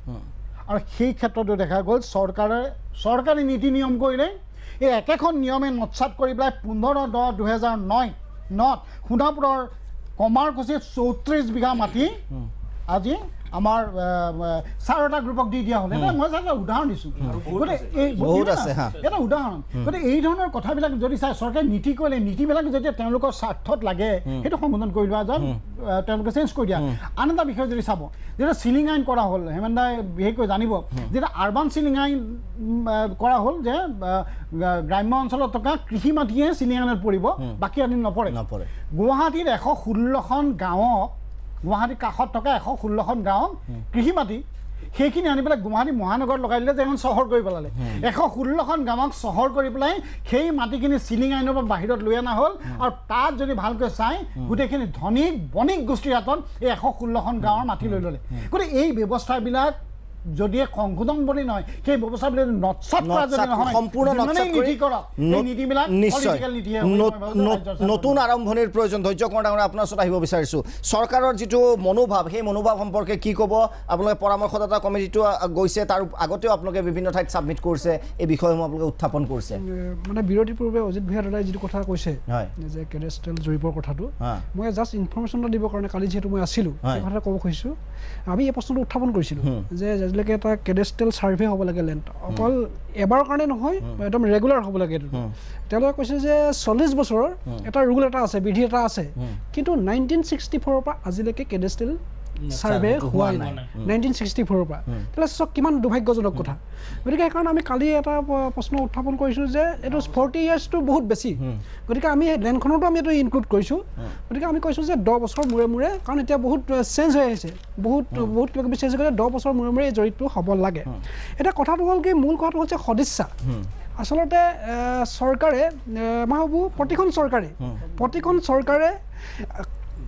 আৰু সেই ক্ষেত্ৰতো দেখা গ'ল চৰকাৰী নীতি নিয়ম কৰিলে এই একেখন নিয়মে নৎসাত কৰি পেলাই 15/10/2009 সোণাপুৰৰ কমাৰকুছিত 34 বিঘা মাটি আজি আমাৰ চাৰটা গ্ৰুপক দি দিয়া হ'ল মই এটা উদাহৰণ দিছোঁ এটা উদাহৰণ গতিকে এই ধৰণৰ কথাবিলাক যদি চাই চৰকাৰে নীতি কৰিলে নীতিবিলাক যেতিয়া তেওঁলোকৰ স্বাৰ্থত লাগে সেইটো সংশোধন কৰি লোৱা যায় তেওঁলোকে চেঞ্জ কৰি দিয়া আন এটা বিষয় যদি চাব যেতিয়া চিলিং আইন কৰা হ'ল হেমেন দাই বিশেষকৈ জানিব যেতিয়া আৰ্বান চিলিং আইন কৰা হ'ল যে গ্ৰাম্য অঞ্চলত থকা কৃষি মাটিয়ে চিলিং আইনত পৰিব বাকী আনি নপৰে গুৱাহাটীত 116খন গাঁৱক গুৱাহাটীৰ কাষত থকা 116খন গাঁও কৃষি মাটি সেইখিনি আনি পেলাই গুৱাহাটী মহানগৰত লগাই দিলে যে এখন চহৰ কৰি পেলালে 116খন গাঁৱক চহৰ কৰি পেলাই সেই মাটিখিনি চিলিং আইনৰ পৰা বাহিৰত লৈ অনা হ'ল আৰু তাত যদি ভালকৈ চাই গোটেইখিনি ধনিক বণিক গোষ্ঠীৰ হাতত এই 116খন গাঁৱৰ মাটি লৈ ল'লে গতিকে এই ব্যৱস্থাবিলাক যদি সংশোধন বুলি নহয় সেই ব্যৱস্থাবিলাক নৎসাত কৰা যদি নহয় সম্পূৰ্ণ নীতি কৰক এই নীতিবিলাক পলিটিকেল নীতি নতুন আৰম্ভণিৰ প্ৰয়োজন ধৈৰ্য কোঁৱৰ ডাঙৰ আপোনাৰ ওচৰত আহিব বিচাৰিছোঁ চৰকাৰৰ যিটো মনোভাৱ সেই মনোভাৱ সম্পৰ্কে কি ক'ব আপোনালোকে পৰামৰ্শদাতা কমিটিটো গৈছে তাৰ আগতেও আপোনালোকে বিভিন্ন ঠাইত ছাবমিট কৰিছে এই বিষয়সমূহ আপোনালোকে উত্থাপন কৰিছে মানে বিৰোধী পূৰ্বে অজিত ভূঞা দাদাই যিটো কথা কৈছে যে কেডেষ্ট্ৰেল জৰীপৰ কথাটো মই জাষ্ট ইনফৰমেশ্যন এটা দিবৰ কাৰণে কালি যিহেতু মই আছিলোঁ সেই কথা ক'ব খুজিছোঁ আমি এই প্ৰশ্নটো উত্থাপন কৰিছিলোঁ যে আজিলৈকে এটা কেডেষ্ট্ৰেল ছাৰ্ভে হ'ব লাগে লেণ্ড অকল এবাৰৰ কাৰণে নহয় একদম ৰেগুলাৰ হ'ব লাগে এইটো তেওঁলোকে কৈছে যে 40 বছৰৰ এটা ৰুল এটা আছে বিধি এটা আছে কিন্তু 1964ৰ পৰা আজিলৈকে কেডেষ্ট্ৰেল ছাৰ্ভে হোৱা নাই 1964ৰ পৰা তাহলে চক কিমান দুৰ্ভাগ্যজনক কথা গতিকে সেইকাৰণে আমি কালি এটা প্ৰশ্ন উত্থাপন কৰিছোঁ যে এইটো 40 ইয়াৰ্ছটো বহুত বেছি গতিকে আমি লেণ্ডখনতো আমি এইটো ইনক্লুড কৰিছোঁ গতিকে আমি কৈছোঁ যে 10 বছৰ মূৰে মূৰে কাৰণ এতিয়া বহুত চেঞ্জ হৈ আহিছে বহুত কিবা কিবি চেঞ্জ কৰিলে 10 বছৰ মূৰে মূৰে এই জৰীপটো হ'ব লাগে এতিয়া কথাটো হ'ল কি মূল কথাটো হৈছে সদিচ্ছা আচলতে চৰকাৰে মই ভাবোঁ প্ৰতিখন চৰকাৰে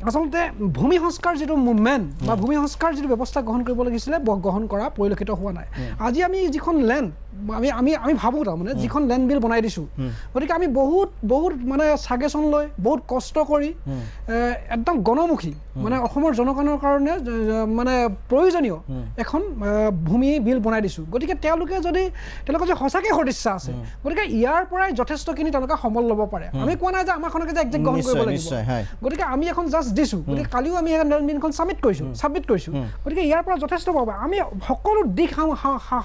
আচলতে ভূমি সংস্কাৰ যিটো মুভমেণ্ট বা ভূমি সংস্কাৰ যিটো ব্যৱস্থা গ্ৰহণ কৰিব লাগিছিলে গ্ৰহণ কৰা পৰিলক্ষিত হোৱা নাই আজি আমি যিখন লেণ্ড আমি ভাবোঁ তাৰমানে যিখন লেণ্ড বিল বনাই দিছোঁ গতিকে আমি বহুত মানে ছাগেশ্যন লৈ বহুত কষ্ট কৰি একদম গণমুখী মানে অসমৰ জনগণৰ কাৰণে মানে প্ৰয়োজনীয় এখন ভূমি বিল বনাই দিছোঁ গতিকে তেওঁলোকে যদি সঁচাকৈ সদিচ্ছা আছে গতিকে ইয়াৰ পৰাই যথেষ্টখিনি তেওঁলোকে সমল ল'ব পাৰে আমি কোৱা নাই যে আমাৰখনকে যে একজেক্ট গ্ৰহণ কৰিব লাগিব গতিকে আমি এখন জাষ্ট জাষ্ট দিছোঁ গতিকে কালিও আমি মিনখন ছাবমিট কৰিছোঁ গতিকে ইয়াৰ পৰা যথেষ্ট পাব আমি সকলো দিশ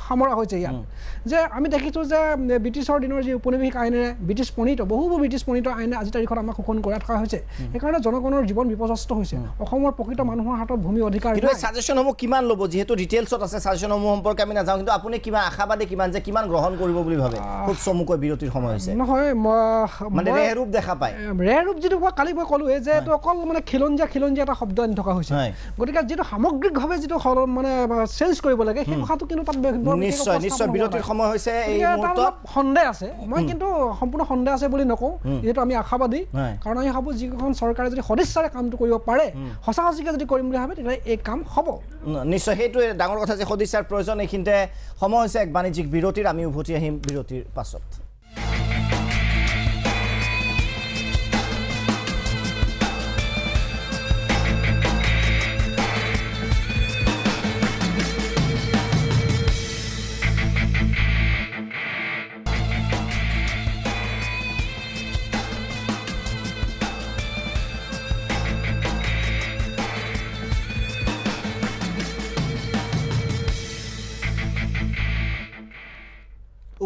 সামৰা হৈছে ইয়াত যে আমি দেখিছোঁ যে ব্ৰিটিছৰ দিনৰ যি ঔপনিৱেশিক আইনেৰে বহুবোৰ ব্ৰিটিছ প্ৰণীত আইনে আজি তাৰিখত আমাক শোষণ কৰাই থকা হৈছে সেইকাৰণে জনগণৰ জীৱন বিপৰ্যস্ত হৈছে অসমৰ প্ৰকৃত মানুহৰ হাতত ভূমি অধিকাৰ ছাজেশ্যনসমূহ কিমান ল'ব যিহেতু ডিটেইলছত আছে ছাজেশ্যনসমূহ সম্পৰ্কে আমি নাজানো কিন্তু আপুনি কিমান আশাবাদী কিমান গ্ৰহণ কৰিব বুলি ভাবে খুব চমুকৈ বিৰতিৰ সময় হৈছে নহয় মানে ৰেৰূপ দেখা পায় ৰেৰূপ যিটো কালি মই ক'লোৱে যে এইটো অকল মানে খিলঞ্জীয়া এটা শব্দ আনি থকা হৈছে গতিকে যিটো সামগ্ৰিকভাৱে যিটো মানে চেঞ্জ কৰিব লাগে সেই কথাটো কিন্তু তাত নিশ্চয় বিৰতিৰ সময় হৈছে এই মুহূৰ্তত সন্দেহ আছে মই কিন্তু সম্পূৰ্ণ সন্দেহ আছে বুলি নকওঁ যিহেতু আমি আশাবাদী কাৰণ আমি ভাবোঁ যিখন চৰকাৰে যদি সদিচ্ছাৰে কামটো কৰিব পাৰে সঁচা সঁচিকে যদি কৰিম বুলি ভাবে তেতিয়াহ'লে এই কাম হ'ব নিশ্চয় সেইটোৱে ডাঙৰ কথা যে সদিচ্ছাৰ প্ৰয়োজন এইখিনিতে সময় হৈছে এক বাণিজ্যিক বিৰতিৰ আমি উভতি আহিম বিৰতিৰ পাছত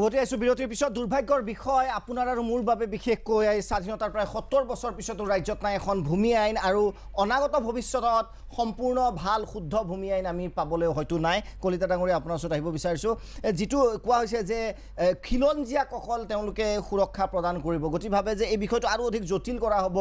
উভতি আহিছোঁ বিৰতিৰ পিছত দুৰ্ভাগ্যৰ বিষয় আপোনাৰ আৰু মোৰ বাবে বিশেষকৈ এই স্বাধীনতাৰ প্ৰায় ৭০ বছৰ পিছতো ৰাজ্যত নাই এখন ভূমি আইন আৰু অনাগত ভৱিষ্যতত সম্পূৰ্ণ ভাল শুদ্ধ ভূমি আইন আমি পাবলৈ হয়তো নাই কলিতা ডাঙৰীয়া আপোনাৰ ওচৰত আহিব বিচাৰিছোঁ যিটো কোৱা হৈছে যে খিলঞ্জীয়াক অকল তেওঁলোকে সুৰক্ষা প্ৰদান কৰিব গতিকে ভাবে যে এই বিষয়টো আৰু অধিক জটিল কৰা হ'ব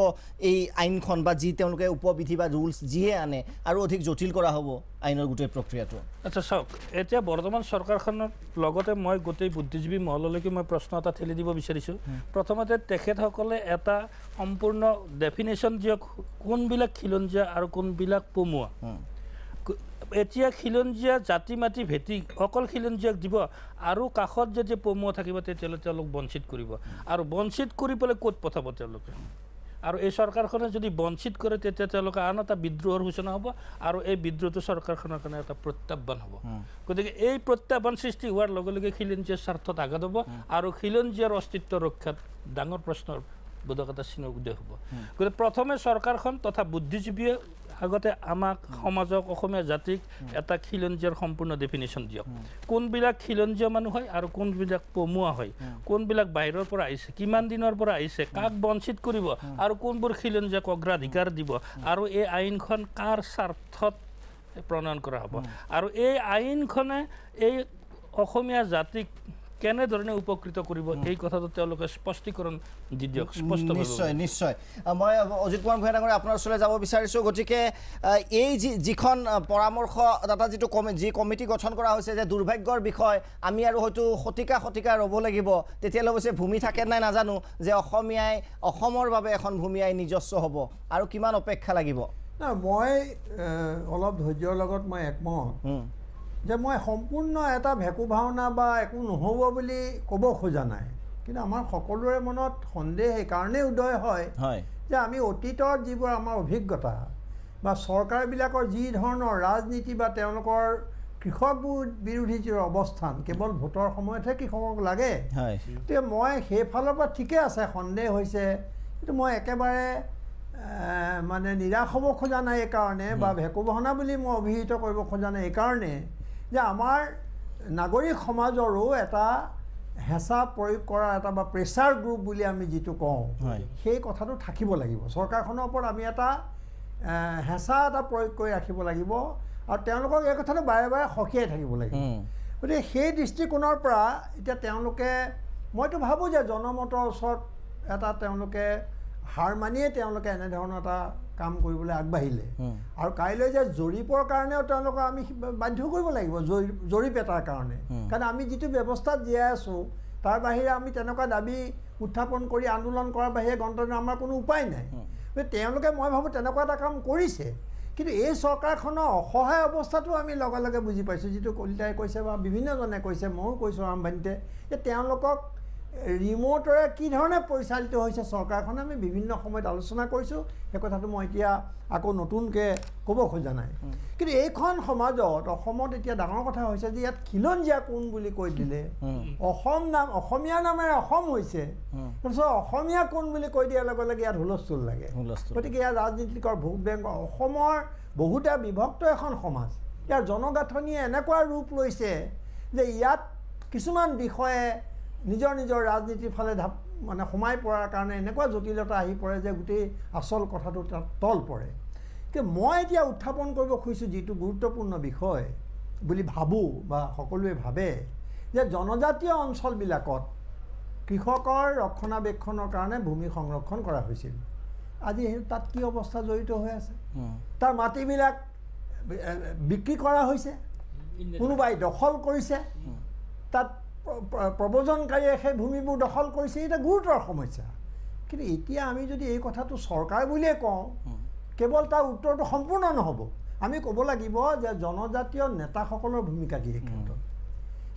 এই আইনখন বা যি তেওঁলোকে উপবিধি বা ৰুলছ যিয়ে আনে আৰু অধিক জটিল কৰা হ'ব আইনৰ গোটেই প্ৰক্ৰিয়াটো আচ্ছা চাওক এতিয়া বৰ্তমান চৰকাৰখনৰ লগতে মই গোটেই বুদ্ধিজীৱী মহললৈকে মই প্ৰশ্ন এটা ঠেলি দিব বিচাৰিছোঁ প্ৰথমতে তেখেতসকলে এটা সম্পূৰ্ণ ডেফিনেশ্যন দিয়ক কোনবিলাক খিলঞ্জীয়া আৰু কোনবিলাক পমুৱা এতিয়া খিলঞ্জীয়া জাতি মাটি ভেটি অকল খিলঞ্জীয়াক দিব আৰু কাষত যদি পমুৱা থাকিব তেতিয়াহ'লে তেওঁলোক বঞ্চিত কৰিব আৰু বঞ্চিত কৰি পেলাই ক'ত পঠাব তেওঁলোকে আৰু এই চৰকাৰখনে যদি বঞ্চিত কৰে তেতিয়া তেওঁলোকে আন এটা বিদ্ৰোহৰ সূচনা হ'ব আৰু এই বিদ্ৰোহটো চৰকাৰখনৰ কাৰণে এটা প্ৰত্যাহ্বান হ'ব গতিকে এই প্ৰত্যাহ্বান সৃষ্টি হোৱাৰ লগে লগে খিলঞ্জীয়াৰ স্বাৰ্থত আঘাত হ'ব আৰু খিলঞ্জীয়াৰ অস্তিত্ব ৰক্ষাত ডাঙৰ প্ৰশ্নৰ বোধকতা চিন উদয় হ'ব গতিকে প্ৰথমে চৰকাৰখন তথা বুদ্ধিজীৱীয়ে আগতে আমাক সমাজক অসমীয়া জাতিক এটা খিলঞ্জীয়াৰ সম্পূৰ্ণ ডেফিনেশ্যন দিয়ক কোনবিলাক খিলঞ্জীয়া মানুহ হয় আৰু কোনবিলাক পমুৱা হয় কোনবিলাক বাহিৰৰ পৰা আহিছে কিমান দিনৰ পৰা আহিছে কাক বঞ্চিত কৰিব আৰু কোনবোৰ খিলঞ্জীয়াক অগ্ৰাধিকাৰ দিব আৰু এই আইনখন কাৰ স্বাৰ্থত প্ৰণয়ন কৰা হ'ব আৰু এই আইনখনে এই অসমীয়া জাতিক কেনেধৰণে উপকৃত কৰিব এই কথাটো তেওঁলোকে স্পষ্টীকৰণ দি দিয়ক স্পষ্ট নিশ্চয় মই অজিত কুমাৰ ভূঞা ডাঙৰীয়া আপোনাৰ ওচৰলৈ যাব বিচাৰিছোঁ গতিকে এই যিখন পৰামৰ্শদাতা যিটো যি কমিটি গঠন কৰা হৈছে যে দুৰ্ভাগ্যৰ বিষয় আমি আৰু হয়তো শতিকা ৰ'ব লাগিব তেতিয়ালৈ অৱশ্যে ভূমি থাকে নাই নাজানো যে অসমীয়াই অসমৰ বাবে এখন ভূমি আইন নিজস্ব হ'ব আৰু কিমান অপেক্ষা লাগিব মই অলপ ধৈৰ্যৰ লগত মই একমত যে মই সম্পূৰ্ণ এটা ভেকু ভাওনা বা একো নহ'ব বুলি ক'ব খোজা নাই কিন্তু আমাৰ সকলোৰে মনত সন্দেহ এইকাৰণেই উদয় হয় যে আমি অতীতৰ যিবোৰ আমাৰ অভিজ্ঞতা বা চৰকাৰবিলাকৰ যি ধৰণৰ ৰাজনীতি বা তেওঁলোকৰ কৃষকবোৰ বিৰোধী যি অৱস্থান কেৱল ভোটৰ সময়তহে কৃষকক লাগে গতিকে মই সেইফালৰ পৰা ঠিকে আছে সন্দেহ হৈছে কিন্তু মই একেবাৰে মানে নিৰাশ হ'ব খোজা নাই এইকাৰণে বা ভেকু ভাওনা বুলি মই অভিহিত কৰিব খোজা নাই এইকাৰণে যে আমাৰ নাগৰিক সমাজৰো এটা হেঁচা প্ৰয়োগ কৰা এটা বা প্ৰেছাৰ গ্ৰুপ বুলি আমি যিটো কওঁ সেই কথাটো থাকিব লাগিব চৰকাৰখনৰ ওপৰত আমি এটা হেঁচা এটা প্ৰয়োগ কৰি ৰাখিব লাগিব আৰু তেওঁলোকক এই কথাটো বাৰে বাৰে সকীয়াই থাকিব লাগিব গতিকে সেই দৃষ্টিকোণৰ পৰা এতিয়া তেওঁলোকে মইতো ভাবোঁ যে জনমতৰ ওচৰত এটা তেওঁলোকে হাৰ মানিয়ে তেওঁলোকে এনেধৰণৰ এটা কাম কৰিবলৈ আগবাঢ়িলে আৰু কাইলৈ যে জৰীপৰ কাৰণেও তেওঁলোকক আমি বাধ্য কৰিব লাগিব জৰীপ এটাৰ কাৰণে কাৰণ আমি যিটো ব্যৱস্থাত জীয়াই আছোঁ তাৰ বাহিৰে আমি তেনেকুৱা দাবী উত্থাপন কৰি আন্দোলন কৰাৰ বাহিৰে গণতন্ত্ৰ আমাৰ কোনো উপায় নাই তেওঁলোকে মই ভাবোঁ তেনেকুৱা এটা কাম কৰিছে কিন্তু এই চৰকাৰখনৰ অসহায় অৱস্থাটো আমি লগে লগে বুজি পাইছোঁ যিটো কলিতাই কৈছে বা বিভিন্নজনে কৈছে ময়ো কৈছোঁ আৰম্ভণিতে যে তেওঁলোকক ৰিম'টৰে কি ধৰণে পৰিচালিত হৈছে চৰকাৰখনে আমি বিভিন্ন সময়ত আলোচনা কৰিছোঁ। সেই কথাটো মই এতিয়া আকৌ নতুনকৈ ক'ব খোজা নাই। কিন্তু এইখন সমাজত অসমত এতিয়া ডাঙৰ কথা হৈছে যে ইয়াত খিলঞ্জীয়া কোন বুলি কৈ দিলে, অসমীয়া নামেৰে অসম হৈছে, তাৰপিছত অসমীয়া কোন বুলি কৈ দিয়াৰ লগে লগে ইয়াত হুলস্থুল লাগে। গতিকে ইয়াত ৰাজনীতিকৰ ভোট বেংক অসমৰ বহুতে বিভক্ত এখন সমাজ। ইয়াৰ জনগাঁথনিয়ে এনেকুৱা ৰূপ লৈছে যে ইয়াত কিছুমান বিষয়ে নিজৰ নিজৰ ৰাজনীতিৰ ফালে মানে সোমাই পৰাৰ কাৰণে এনেকুৱা জটিলতা আহি পৰে যে গোটেই আচল কথাটো তাত তল পৰে। কিন্তু মই এতিয়া উত্থাপন কৰিব খুজিছোঁ যিটো গুৰুত্বপূৰ্ণ বিষয় বুলি ভাবোঁ বা সকলোৱে ভাবে যে জনজাতীয় অঞ্চলবিলাকত কৃষকৰ ৰক্ষণাবেক্ষণৰ কাৰণে ভূমি সংৰক্ষণ কৰা হৈছিল। আজি তাত কি অৱস্থা জড়িত হৈ আছে? তাৰ মাটিবিলাক বিক্ৰী কৰা হৈছে, কোনোবাই দখল কৰিছে, তাত প্ৰব্ৰজনকাৰীয়ে সেই ভূমিবোৰ দখল কৰিছে। এটা গুৰুতৰ সমস্যা। কিন্তু এতিয়া আমি যদি এই কথাটো চৰকাৰ বুলিয়ে কওঁ, কেৱল তাৰ উত্তৰটো সম্পূৰ্ণ নহ'ব। আমি ক'ব লাগিব যে জনজাতীয় নেতাসকলৰ ভূমিকা কি এই ক্ষেত্ৰত।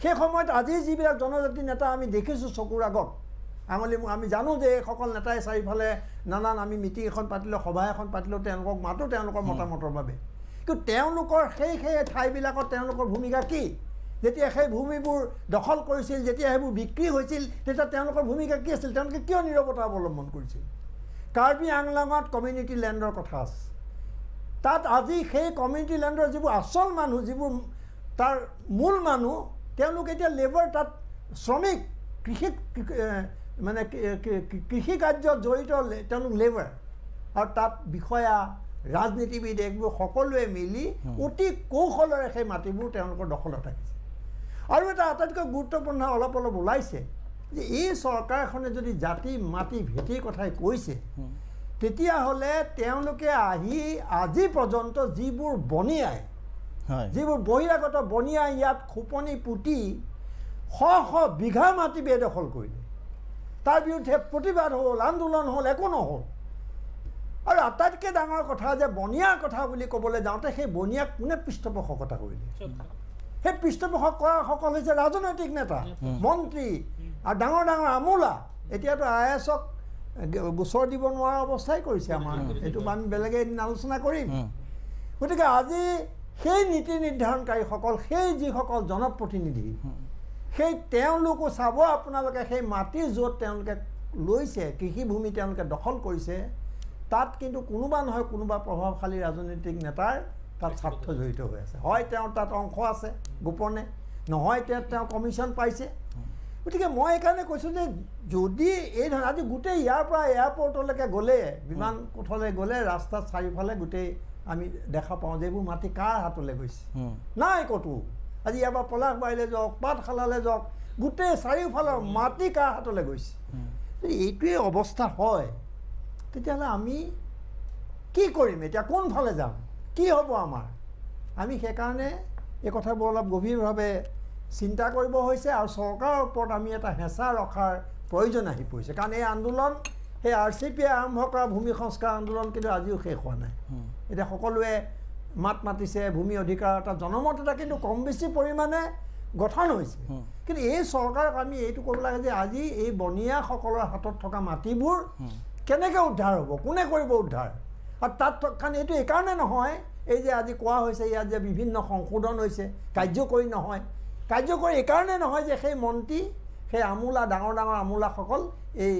সেই সময়ত আজি যিবিলাক জনজাতি নেতা আমি দেখিছোঁ চকুৰ আগত আমি জানো যে এইসকল নেতাই চাৰিওফালে নানান আমি মিটিং এখন পাতিলোঁ, সভা এখন পাতিলোঁ, তেওঁলোকক মাতোঁ তেওঁলোকৰ মতামতৰ বাবে। কিন্তু তেওঁলোকৰ সেই ঠাইবিলাকত তেওঁলোকৰ ভূমিকা কি? যেতিয়া সেই ভূমিবোৰ দখল কৰিছিল, যেতিয়া সেইবোৰ বিক্ৰী হৈছিল, তেতিয়া তেওঁলোকৰ ভূমিকা কি আছিল? তেওঁলোকে কিয় নীৰৱতা অৱলম্বন কৰিছিল? কাৰ্বি আংলঙত কমিউনিটি লেণ্ডৰ কথা আছে। তাত আজি সেই কমিউনিটি লেণ্ডৰ যিবোৰ আচল মানুহ, যিবোৰ তাৰ মূল মানুহ, তেওঁলোক এতিয়া লেবাৰ, তাত শ্ৰমিক, কৃষি কাৰ্যত জড়িত তেওঁলোক লেবাৰ। আৰু তাত বিষয়া, ৰাজনীতিবিদ এইবোৰ সকলোৱে মিলি অতি কৌশলেৰে সেই মাটিবোৰ তেওঁলোকৰ দখলত ৰাখিছে। আৰু এটা আটাইতকৈ গুৰুত্বপূৰ্ণ অলপ ওলাইছে যে এই চৰকাৰখনে যদি জাতি মাটি ভেটিৰ কথাই কৈছে, তেতিয়াহ'লে তেওঁলোকে আহি আজি পৰ্যন্ত যিবোৰ বনিয়াই, যিবোৰ বহিৰাগত বনিয়াই ইয়াত খোপনি পুতি শ বিঘা মাটি বেদখল কৰিলে, তাৰ বিৰুদ্ধে প্ৰতিবাদ হ'ল, আন্দোলন হ'ল, একো নহ'ল। আৰু আটাইতকৈ ডাঙৰ কথা যে বনিয়াৰ কথা বুলি ক'বলৈ যাওঁতে সেই বনিয়াক কোনে পৃষ্ঠপোষকতা কৰিলে? সেই পৃষ্ঠপোষক কৰাসকল হৈছে ৰাজনৈতিক নেতা, মন্ত্ৰী আৰু ডাঙৰ ডাঙৰ আমোলা। এতিয়াতো IASক গোচৰ দিব নোৱাৰা অৱস্থাই কৰিছে আমাৰ। এইটো আমি বেলেগে এদিন আলোচনা কৰিম। গতিকে আজি সেই নীতি নিৰ্ধাৰণকাৰীসকল, সেই যিসকল জনপ্ৰতিনিধি, সেই তেওঁলোকো চাব আপোনালোকে সেই মাটি য'ত তেওঁলোকে লৈছে, কৃষিভূমি তেওঁলোকে দখল কৰিছে, তাত কিন্তু কোনোবা নহয় কোনোবা প্ৰভাৱশালী ৰাজনৈতিক নেতাৰ তাত স্বাৰ্থ জড়িত হৈ আছে। হয় তেওঁৰ তাত অংশ আছে গোপনে, নহয় তেওঁ কমিশ্যন পাইছে। গতিকে মই এইকাৰণে কৈছোঁ যে যদি এই ধৰণে আজি গোটেই ইয়াৰ পৰা এয়াৰপৰ্টলৈকে গ'লে, বিমান কোঠলৈ গ'লে, ৰাস্তাত চাৰিওফালে গোটেই আমি দেখা পাওঁ যে এইবোৰ মাটি কাৰ হাতলৈ গৈছে? নাই ক'তো। আজি ইয়াৰ পৰা পলাশবাৰীলৈ যাওক, পাঠশালালৈ যাওক, গোটেই চাৰিওফালৰ মাটি কাৰ হাতলৈ গৈছে? যদি এইটোৱে অৱস্থা হয়, তেতিয়াহ'লে আমি কি কৰিম? এতিয়া কোনফালে যাম? কি হ'ব আমাৰ? আমি সেইকাৰণে এই কথাবোৰ অলপ গভীৰভাৱে চিন্তা কৰিব হৈছে আৰু চৰকাৰৰ ওপৰত আমি এটা হেঁচা ৰখাৰ প্ৰয়োজন আহি পৰিছে। কাৰণ এই আন্দোলন, সেই RCPয়ে আৰম্ভ কৰা ভূমি সংস্কাৰ আন্দোলন কিন্তু আজিও শেষ হোৱা নাই। এতিয়া সকলোৱে মাত মাতিছে, ভূমি অধিকাৰ এটা জনমত এটা কিন্তু কম বেছি পৰিমাণে গঠন হৈছে। কিন্তু এই চৰকাৰক আমি এইটো কৰিব লাগে যে আজি এই বনিয়াসকলৰ হাতত থকা মাটিবোৰ কেনেকৈ উদ্ধাৰ হ'ব? কোনে কৰিব উদ্ধাৰ? আৰু তাত কাৰণ এইটো এইকাৰণে নহয়, এই যে আজি কোৱা হৈছে ইয়াত যে বিভিন্ন সংশোধন হৈছে, কাৰ্যকৰী নহয়। কাৰ্যকৰী এইকাৰণে নহয় যে সেই মন্ত্ৰী, সেই আমোলা, ডাঙৰ ডাঙৰ আমোলাসকল এই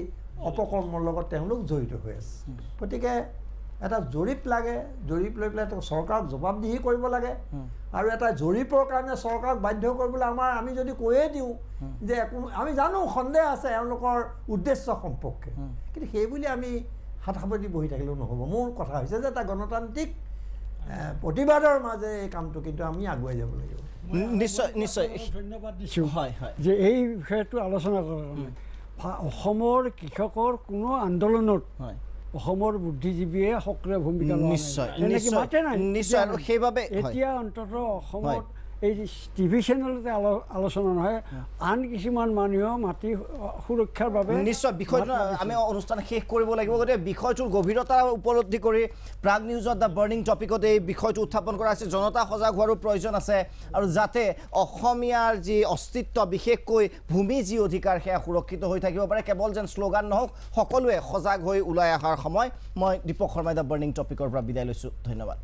অপকৰ্মৰ লগত তেওঁলোক জড়িত হৈ আছে। গতিকে এটা জৰীপ লাগে, জৰীপ লৈ পেলাই চৰকাৰক জবাবদিহি কৰিব লাগে। আৰু এটা জৰীপৰ কাৰণে চৰকাৰক বাধ্য কৰিবলৈ আমি যদি কৈয়ে দিওঁ যে আমি জানো সন্দেহ আছে এওঁলোকৰ উদ্দেশ্য সম্পৰ্কে, কিন্তু সেইবুলি আমি হাত সাৱটি বহি থাকিলেও নহ'ব। মোৰ কথা হৈছে যে এটা গণতান্ত্ৰিক প্ৰতিবাদৰ মাজে এই কামটো কিন্তু আমি আগুৱাই যাব লাগিব। নিশ্চয় নিশ্চয় ধন্যবাদ দিছোঁ যে এই বিষয়টো আলোচনা কৰাৰ কাৰণে। অসমৰ কৃষকৰ কোনো আন্দোলনত অসমৰ বুদ্ধিজীৱীয়ে সক্ৰিয় ভূমিকা লোৱা নিশ্চয় মাতে নাই। নিশ্চয় আৰু সেইবাবে এতিয়া অন্ততঃ অসমত এই টিভি চেনেলতে আলোচনা নহয়, আন কিছুমান মানুহেও মাটি সুৰক্ষাৰ বাবে নিশ্চয় বিষয়টো আমি অনুষ্ঠান শেষ কৰিব লাগিব। গতিকে বিষয়টোৰ গভীৰতা উপলব্ধি কৰি প্ৰাগ নিউজত দ্য বাৰ্নিং টপিকত এই বিষয়টো উত্থাপন কৰা হৈছে। জনতা সজাগ হোৱাৰো প্ৰয়োজন আছে আৰু যাতে অসমীয়াৰ যি অস্তিত্ব, বিশেষকৈ ভূমি যি অধিকাৰ, সেয়া সুৰক্ষিত হৈ থাকিব পাৰে। কেৱল যেন শ্লোগান নহওক, সকলোৱে সজাগ হৈ ওলাই অহাৰ সময়। মই দীপক শৰ্মাই দ্য বাৰ্নিং টপিকৰ পৰা বিদায় লৈছোঁ। ধন্যবাদ।